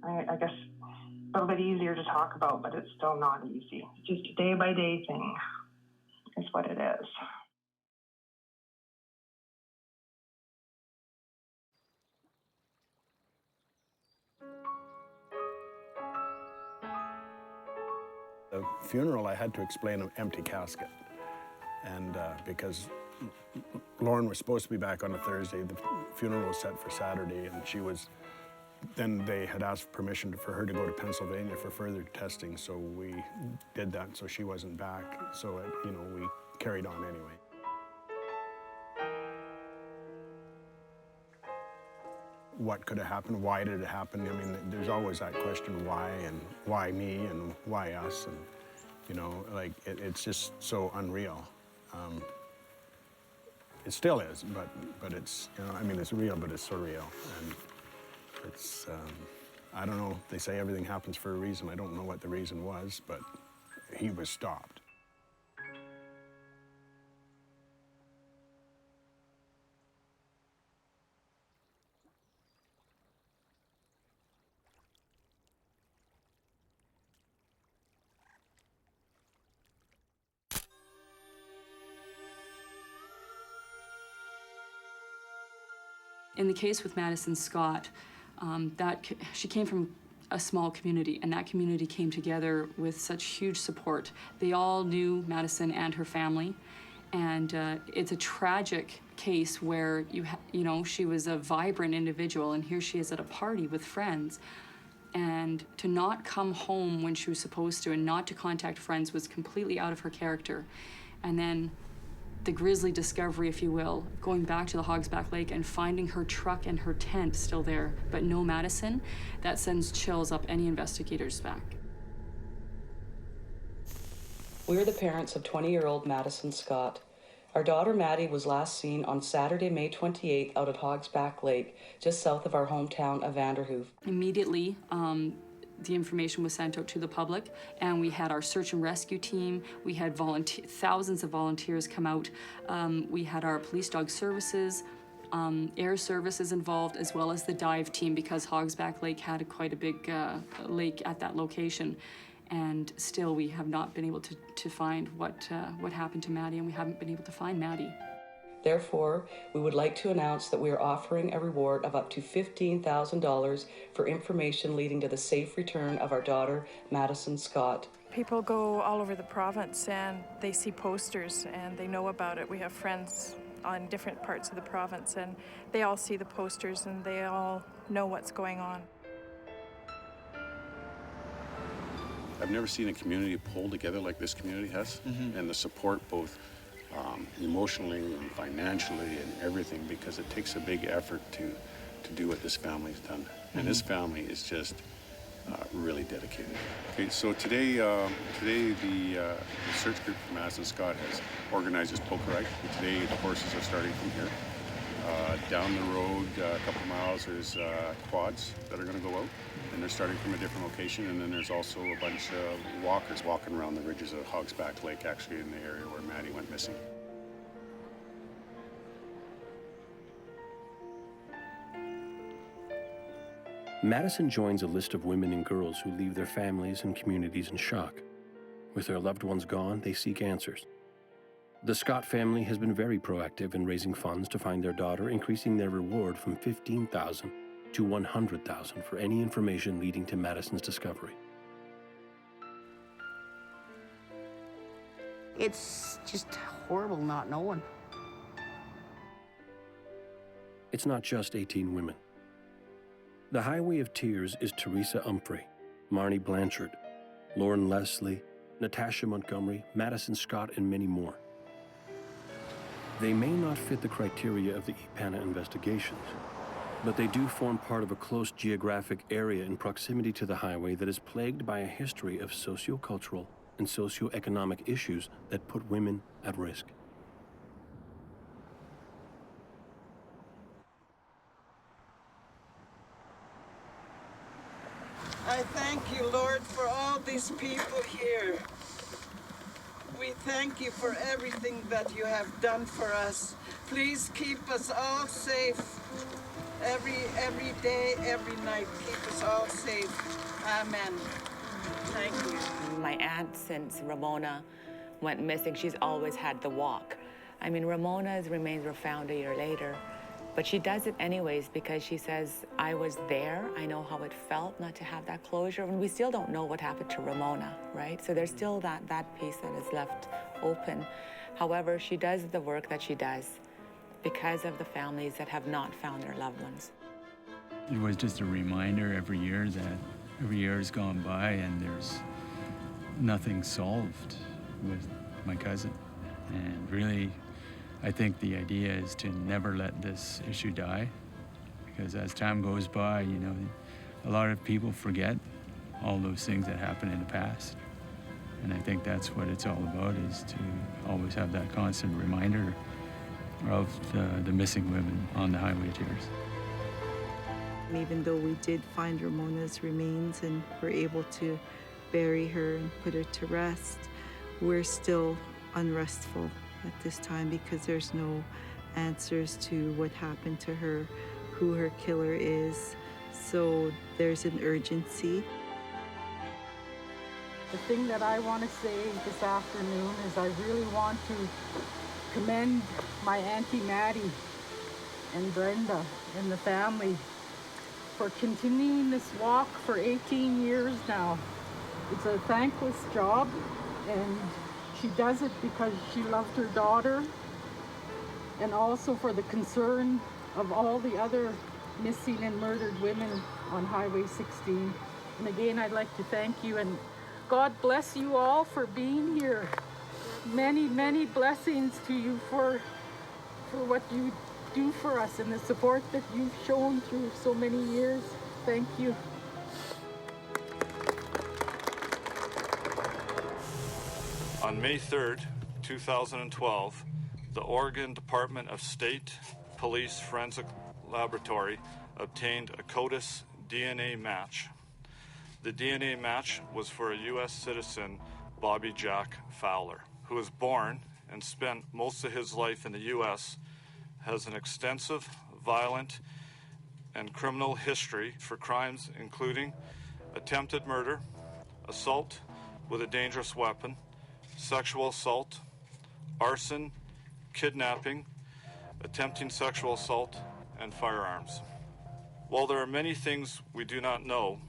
I guess, a little bit easier to talk about, but it's still not easy. It's just a day by day thing is what it is. The funeral, I had to explain an empty casket. And because Lauren was supposed to be back on a Thursday, the funeral was set for Saturday, and then they had asked permission for her to go to Pennsylvania for further testing, so we did that, so she wasn't back. So, we carried on anyway. What could have happened? Why did it happen? I mean, there's always that question, why, and why me, and why us, and, it's just so unreal. It still is, but it's, it's real, but it's surreal. And it's, I don't know, they say everything happens for a reason. I don't know what the reason was, but he was stopped. In the case with Madison Scott, she came from a small community, and that community came together with such huge support. They all knew Madison and her family, and it's a tragic case where she was a vibrant individual, and here she is at a party with friends, and to not come home when she was supposed to and not to contact friends was completely out of her character. And then the grisly discovery, if you will, going back to the Hogsback Lake and finding her truck and her tent still there, but no Madison, that sends chills up any investigator's back. We're the parents of 20-year-old Madison Scott. Our daughter Maddie was last seen on Saturday, May 28th out at Hogsback Lake, just south of our hometown of Vanderhoof. Immediately, the information was sent out to the public, and we had our search and rescue team. We had thousands of volunteers come out. We had our police dog services, air services involved, as well as the dive team, because Hogsback Lake had quite a big lake at that location. And still, we have not been able to find what happened to Maddie, and we haven't been able to find Maddie. Therefore, we would like to announce that we are offering a reward of up to $15,000 for information leading to the safe return of our daughter, Madison Scott. People go all over the province and they see posters and they know about it. We have friends on different parts of the province and they all see the posters and they all know what's going on. I've never seen a community pull together like this community has, and the support both emotionally and financially and everything, because it takes a big effort to do what this family's done. And this family is just really dedicated. Okay, so today the search group for Madison Scott has organized this poker ride. Today the horses are starting from here. Down the road a couple miles there's quads that are going to go out, and they're starting from a different location, and then there's also a bunch of walkers walking around the ridges of Hogsback Lake, actually in the area where Maddie went missing. Madison joins a list of women and girls who leave their families and communities in shock. With their loved ones gone, they seek answers. The Scott family has been very proactive in raising funds to find their daughter, increasing their reward from $15,000 to $100,000 for any information leading to Madison's discovery. It's just horrible not knowing. It's not just 18 women. The Highway of Tears is Teresa Humphrey, Marnie Blanchard, Lauren Leslie, Natasha Montgomery, Madison Scott, and many more. They may not fit the criteria of the EPANA investigations, but they do form part of a close geographic area in proximity to the highway that is plagued by a history of sociocultural and socioeconomic issues that put women at risk. I thank you, Lord, for all these people here. We thank you for everything that you have done for us. Please keep us all safe. Every day, every night, keep us all safe. Amen. Thank you. My aunt, since Ramona went missing, she's always had the walk. I mean, Ramona's remains were found a year later, but she does it anyways because she says, I was there, I know how it felt not to have that closure, and we still don't know what happened to Ramona, right? So there's still that piece that is left open. However, she does the work that she does because of the families that have not found their loved ones. It was just a reminder every year that every year has gone by and there's nothing solved with my cousin. And really, I think the idea is to never let this issue die, because as time goes by, you know, a lot of people forget all those things that happened in the past. And I think that's what it's all about, is to always have that constant reminder of the missing women on the Highway of Tears. And even though we did find Ramona's remains and were able to bury her and put her to rest, we're still unrestful at this time because there's no answers to what happened to her, who her killer is. So there's an urgency. The thing that I want to say this afternoon is I really want to commend my Auntie Maddie and Brenda and the family for continuing this walk for 18 years now. It's a thankless job, and she does it because she loved her daughter, and also for the concern of all the other missing and murdered women on Highway 16. And again, I'd like to thank you, and God bless you all for being here. Many, many blessings to you for what you do for us and the support that you've shown through so many years. Thank you. On May 3rd, 2012, the Oregon Department of State Police Forensic Laboratory obtained a CODIS DNA match. The DNA match was for a U.S. citizen, Bobby Jack Fowler, who was born and spent most of his life in the U.S., has an extensive, violent, and criminal history for crimes including attempted murder, assault with a dangerous weapon, sexual assault, arson, kidnapping, attempting sexual assault, and firearms. While there are many things we do not know,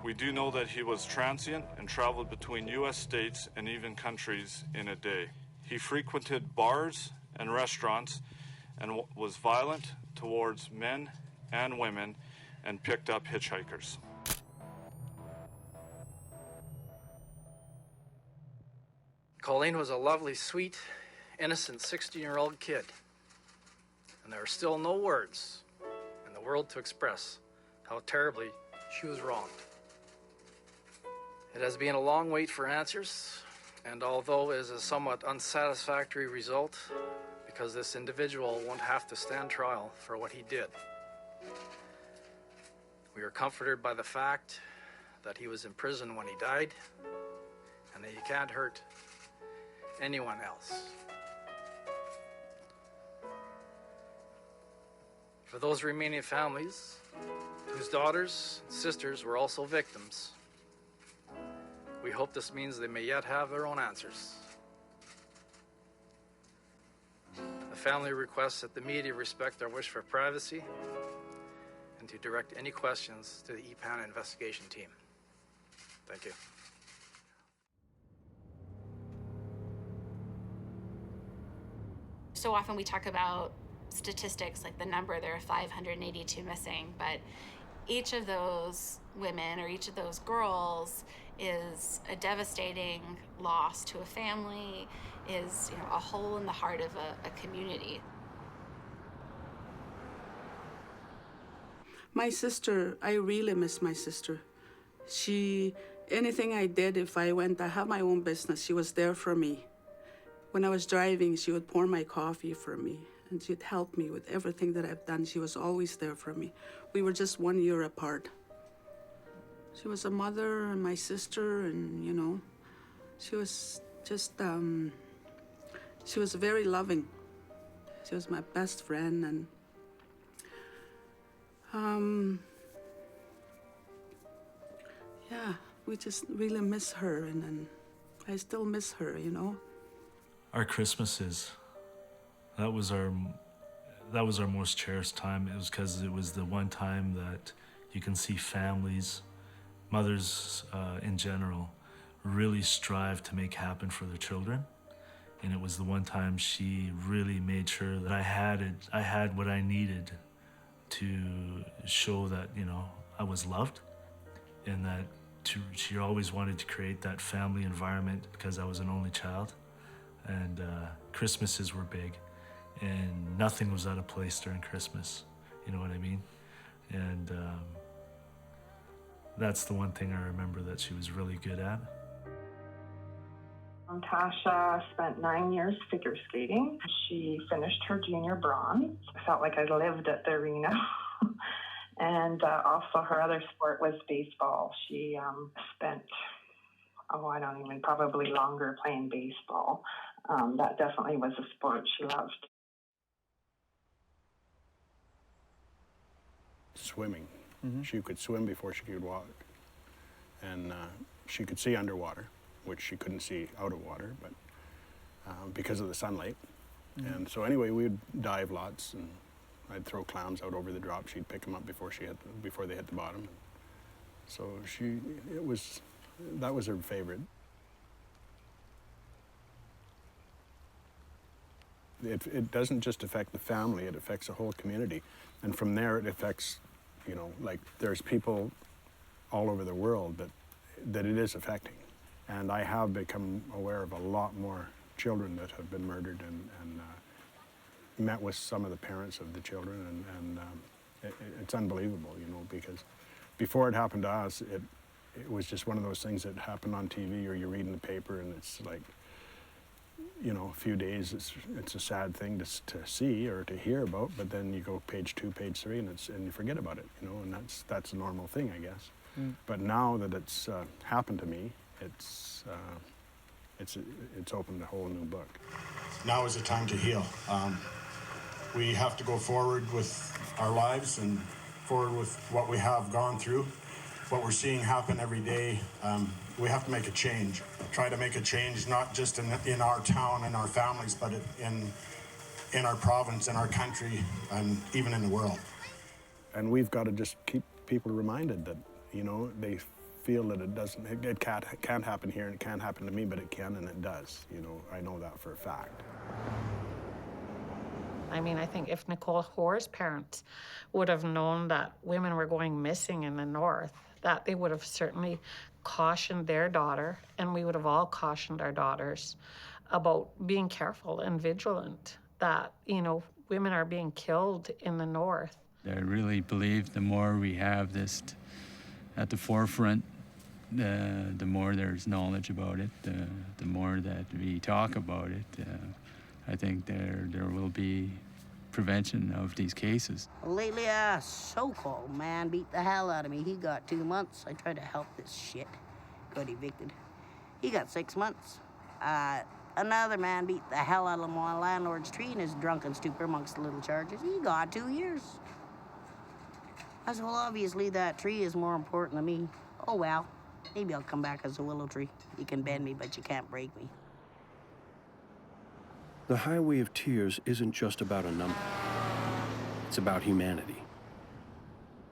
we do know that he was transient and traveled between U.S. states and even countries in a day. He frequented bars and restaurants and was violent towards men and women and picked up hitchhikers. Colleen was a lovely, sweet, innocent 16-year-old kid. And there are still no words in the world to express how terribly she was wronged. It has been a long wait for answers, and although it is a somewhat unsatisfactory result, because this individual won't have to stand trial for what he did, we are comforted by the fact that he was in prison when he died, and that he can't hurt anyone else. For those remaining families whose daughters and sisters were also victims, we hope this means they may yet have their own answers. The family requests that the media respect their wish for privacy and to direct any questions to the EPAN investigation team. Thank you. So often we talk about statistics like the number, there are 582 missing, but each of those women or each of those girls is a devastating loss to a family, is a hole in the heart of a community. My sister, I really miss my sister. Anything I did, if I went, I have my own business, she was there for me. When I was driving, she would pour my coffee for me, and she'd help me with everything that I've done. She was always there for me. We were just 1 year apart. She was a mother and my sister, and, you know, she was just, she was very loving. She was my best friend, and yeah, we just really miss her, and I still miss her, you know. Our Christmases, that was our most cherished time. It was because it was the one time that you can see families, mothers in general, really strive to make happen for their children. And it was the one time she really made sure that I had what I needed to show that, you know, I was loved, and that she always wanted to create that family environment because I was an only child. And Christmases were big, and nothing was out of place during Christmas, you know what I mean? And that's the one thing I remember that she was really good at. Tasha spent 9 years figure skating. She finished her junior bronze. I felt like I lived at the arena. And also her other sport was baseball. She spent, probably longer playing baseball. That definitely was a sport she loved. Swimming. She could swim before she could walk. And she could see underwater, which she couldn't see out of water, but because of the sunlight. And so anyway, we'd dive lots, and I'd throw clowns out over the drop. She'd pick them up before they hit the bottom. So that was her favorite. It doesn't just affect the family, it affects the whole community. And from there it affects, you know, like there's people all over the world that it is affecting. And I have become aware of a lot more children that have been murdered, and met with some of the parents of the children, and it's unbelievable, you know, because before it happened to us, it was just one of those things that happened on TV, or you read in the paper, and it's like, you know, a few days, it's a sad thing to see or to hear about, but then you go page 2, page 3, and you forget about it, you know, and that's a normal thing, I guess. But now that it's happened to me, it's opened a whole new book. Now is the time to heal. We have to go forward with our lives and forward with what we have gone through, what we're seeing happen every day. We have to make a change. Try to make a change, not just in our town and our families, but in our province, in our country, and even in the world. And we've got to just keep people reminded that, you know, they feel that it can't happen here, and it can't happen to me, but it can, and it does. You know, I know that for a fact. I mean, I think if Nicole Hoare's parents would have known that women were going missing in the north, that they would have certainly cautioned their daughter, and we would have all cautioned our daughters about being careful and vigilant, that, you know, women are being killed in the north. I really believe the more we have this at the forefront, the more there's knowledge about it, the more that we talk about it, I think there will be prevention of these cases. Lately, a so-called man beat the hell out of me. He got 2 months. I tried to help this shit. Got evicted. He got 6 months. Another man beat the hell out of my landlord's tree in his drunken stupor amongst the little charges. He got 2 years. I said, well, obviously that tree is more important than me. Oh, well, maybe I'll come back as a willow tree. You can bend me, but you can't break me. The Highway of Tears isn't just about a number. It's about humanity.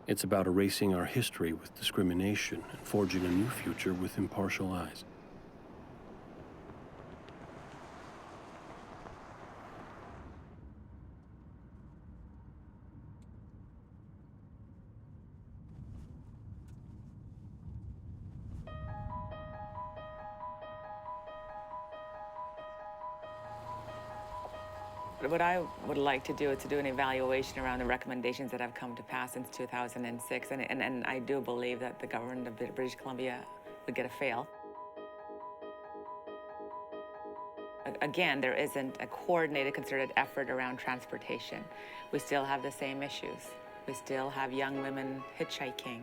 It's about erasing our history with discrimination and forging a new future with impartial eyes. What I would like to do is to do an evaluation around the recommendations that have come to pass since 2006, and I do believe that the government of British Columbia would get a fail. Again, there isn't a coordinated, concerted effort around transportation. We still have the same issues. We still have young women hitchhiking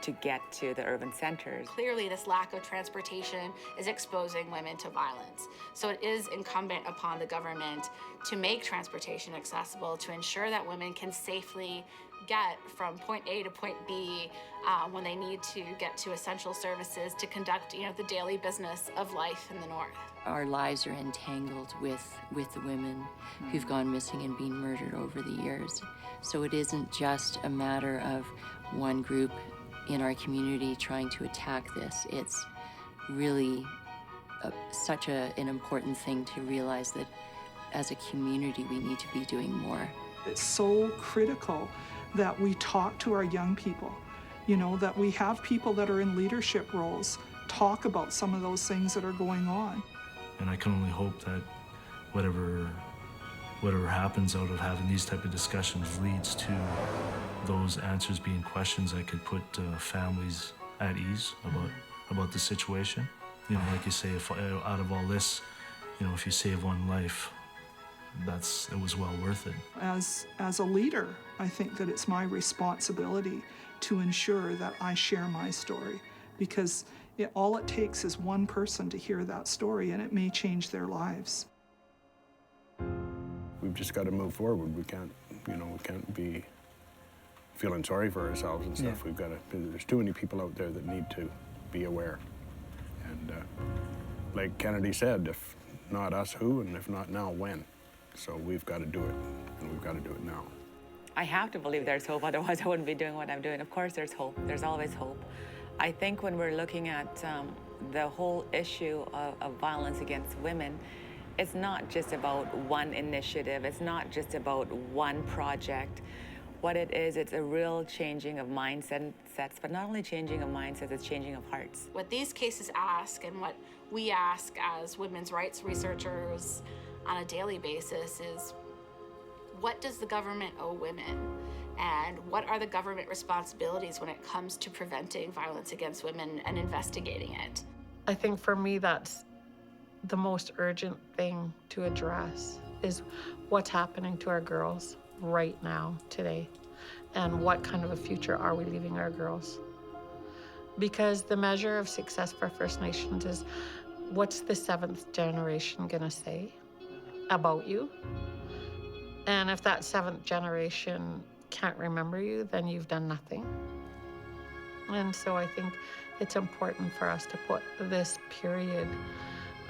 to get to the urban centers. Clearly, this lack of transportation is exposing women to violence. So it is incumbent upon the government to make transportation accessible, to ensure that women can safely get from point A to point B when they need to get to essential services to conduct, the daily business of life in the North. Our lives are entangled with the women who've gone missing and been murdered over the years. So it isn't just a matter of one group in our community trying to attack this. It's really such an important thing to realize that as a community we need to be doing more. It's so critical that we talk to our young people, that we have people that are in leadership roles talk about some of those things that are going on. And I can only hope that whatever happens out of having these type of discussions leads to those answers being questions that could put families at ease about the situation. Like you say, if out of all this, if you save one life, it was well worth it. As a leader, I think that it's my responsibility to ensure that I share my story, because all it takes is one person to hear that story and it may change their lives. We've just got to move forward. We can't be feeling sorry for ourselves and stuff. Yeah. There's too many people out there that need to be aware. And like Kennedy said, if not us, who? And if not now, when? So we've got to do it, and we've got to do it now. I have to believe there's hope, otherwise I wouldn't be doing what I'm doing. Of course there's hope, there's always hope. I think when we're looking at the whole issue of violence against women, it's not just about one initiative, it's not just about one project. What it is, it's a real changing of mindsets, but not only changing of mindsets, it's changing of hearts. What these cases ask, and what we ask as women's rights researchers on a daily basis, is what does the government owe women? And what are the government responsibilities when it comes to preventing violence against women and investigating it? I think for me, that's the most urgent thing to address, is what's happening to our girls right now, today, and what kind of a future are we leaving our girls? Because the measure of success for First Nations is, what's the 7th generation gonna say about you? And if that 7th generation can't remember you, then you've done nothing. And so I think it's important for us to put this period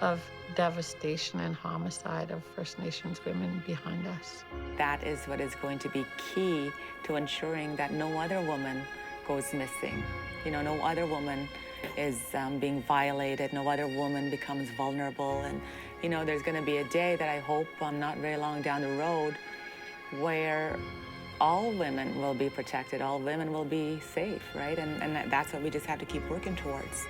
of devastation and homicide of First Nations women behind us. That is what is going to be key to ensuring that no other woman goes missing. No other woman is being violated, no other woman becomes vulnerable. And, there's going to be a day that I hope not very long down the road where all women will be protected, all women will be safe, right? And that's what we just have to keep working towards.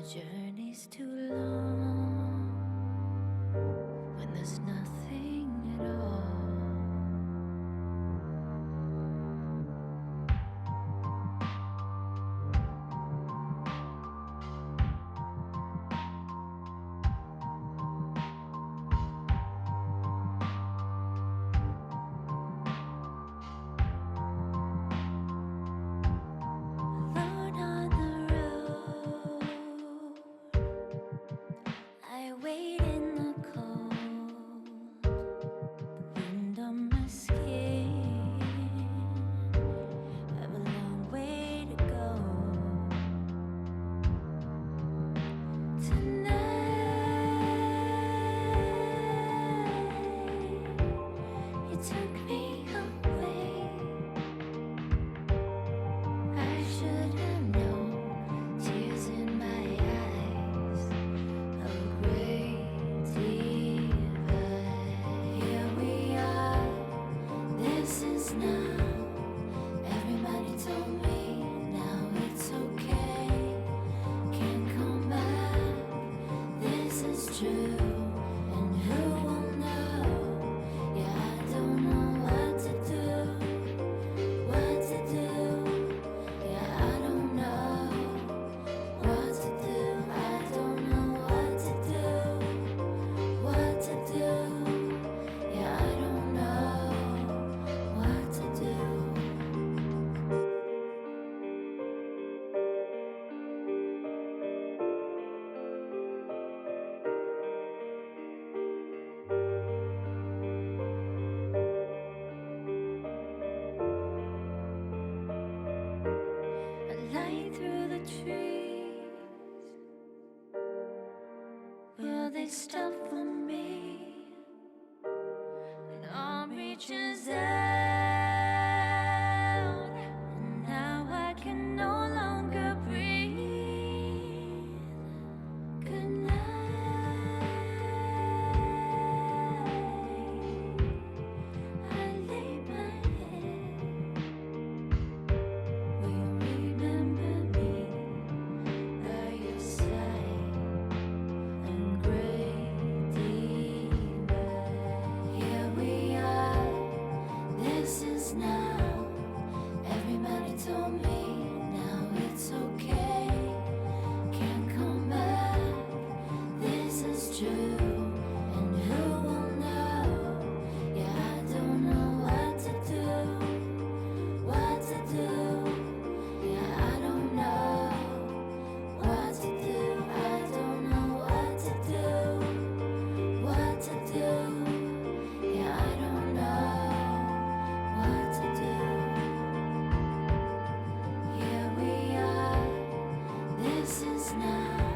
journey's too long when there's nothing at all. Alone on the road, I wait in the cold, wind on my skin. Have a long way to go. Tonight, you took me away. I should have known, tears in my eyes, a great divide. Here we are, this is now. Everybody told me now it's okay, can't come back. This is true, and who will know? Yeah, I don't know what to do, what to do. Yeah, I don't know what to do. I don't know what to do, what to do. Yeah, I don't know what to do. A light through the trees. Will they stop for me? An arm reaches out, and now I can no longer breathe. Good night. I lay my head. Will you remember me by your side? And great divide. Here we are, this is now. Everybody told me now it's okay, can't come back. This is true, and who will know? Yeah, I don't know what to do, what to do. Yeah, I don't know what to do. I don't know what to do, what to do. Yeah, I don't know what to do. Here we are, this is now.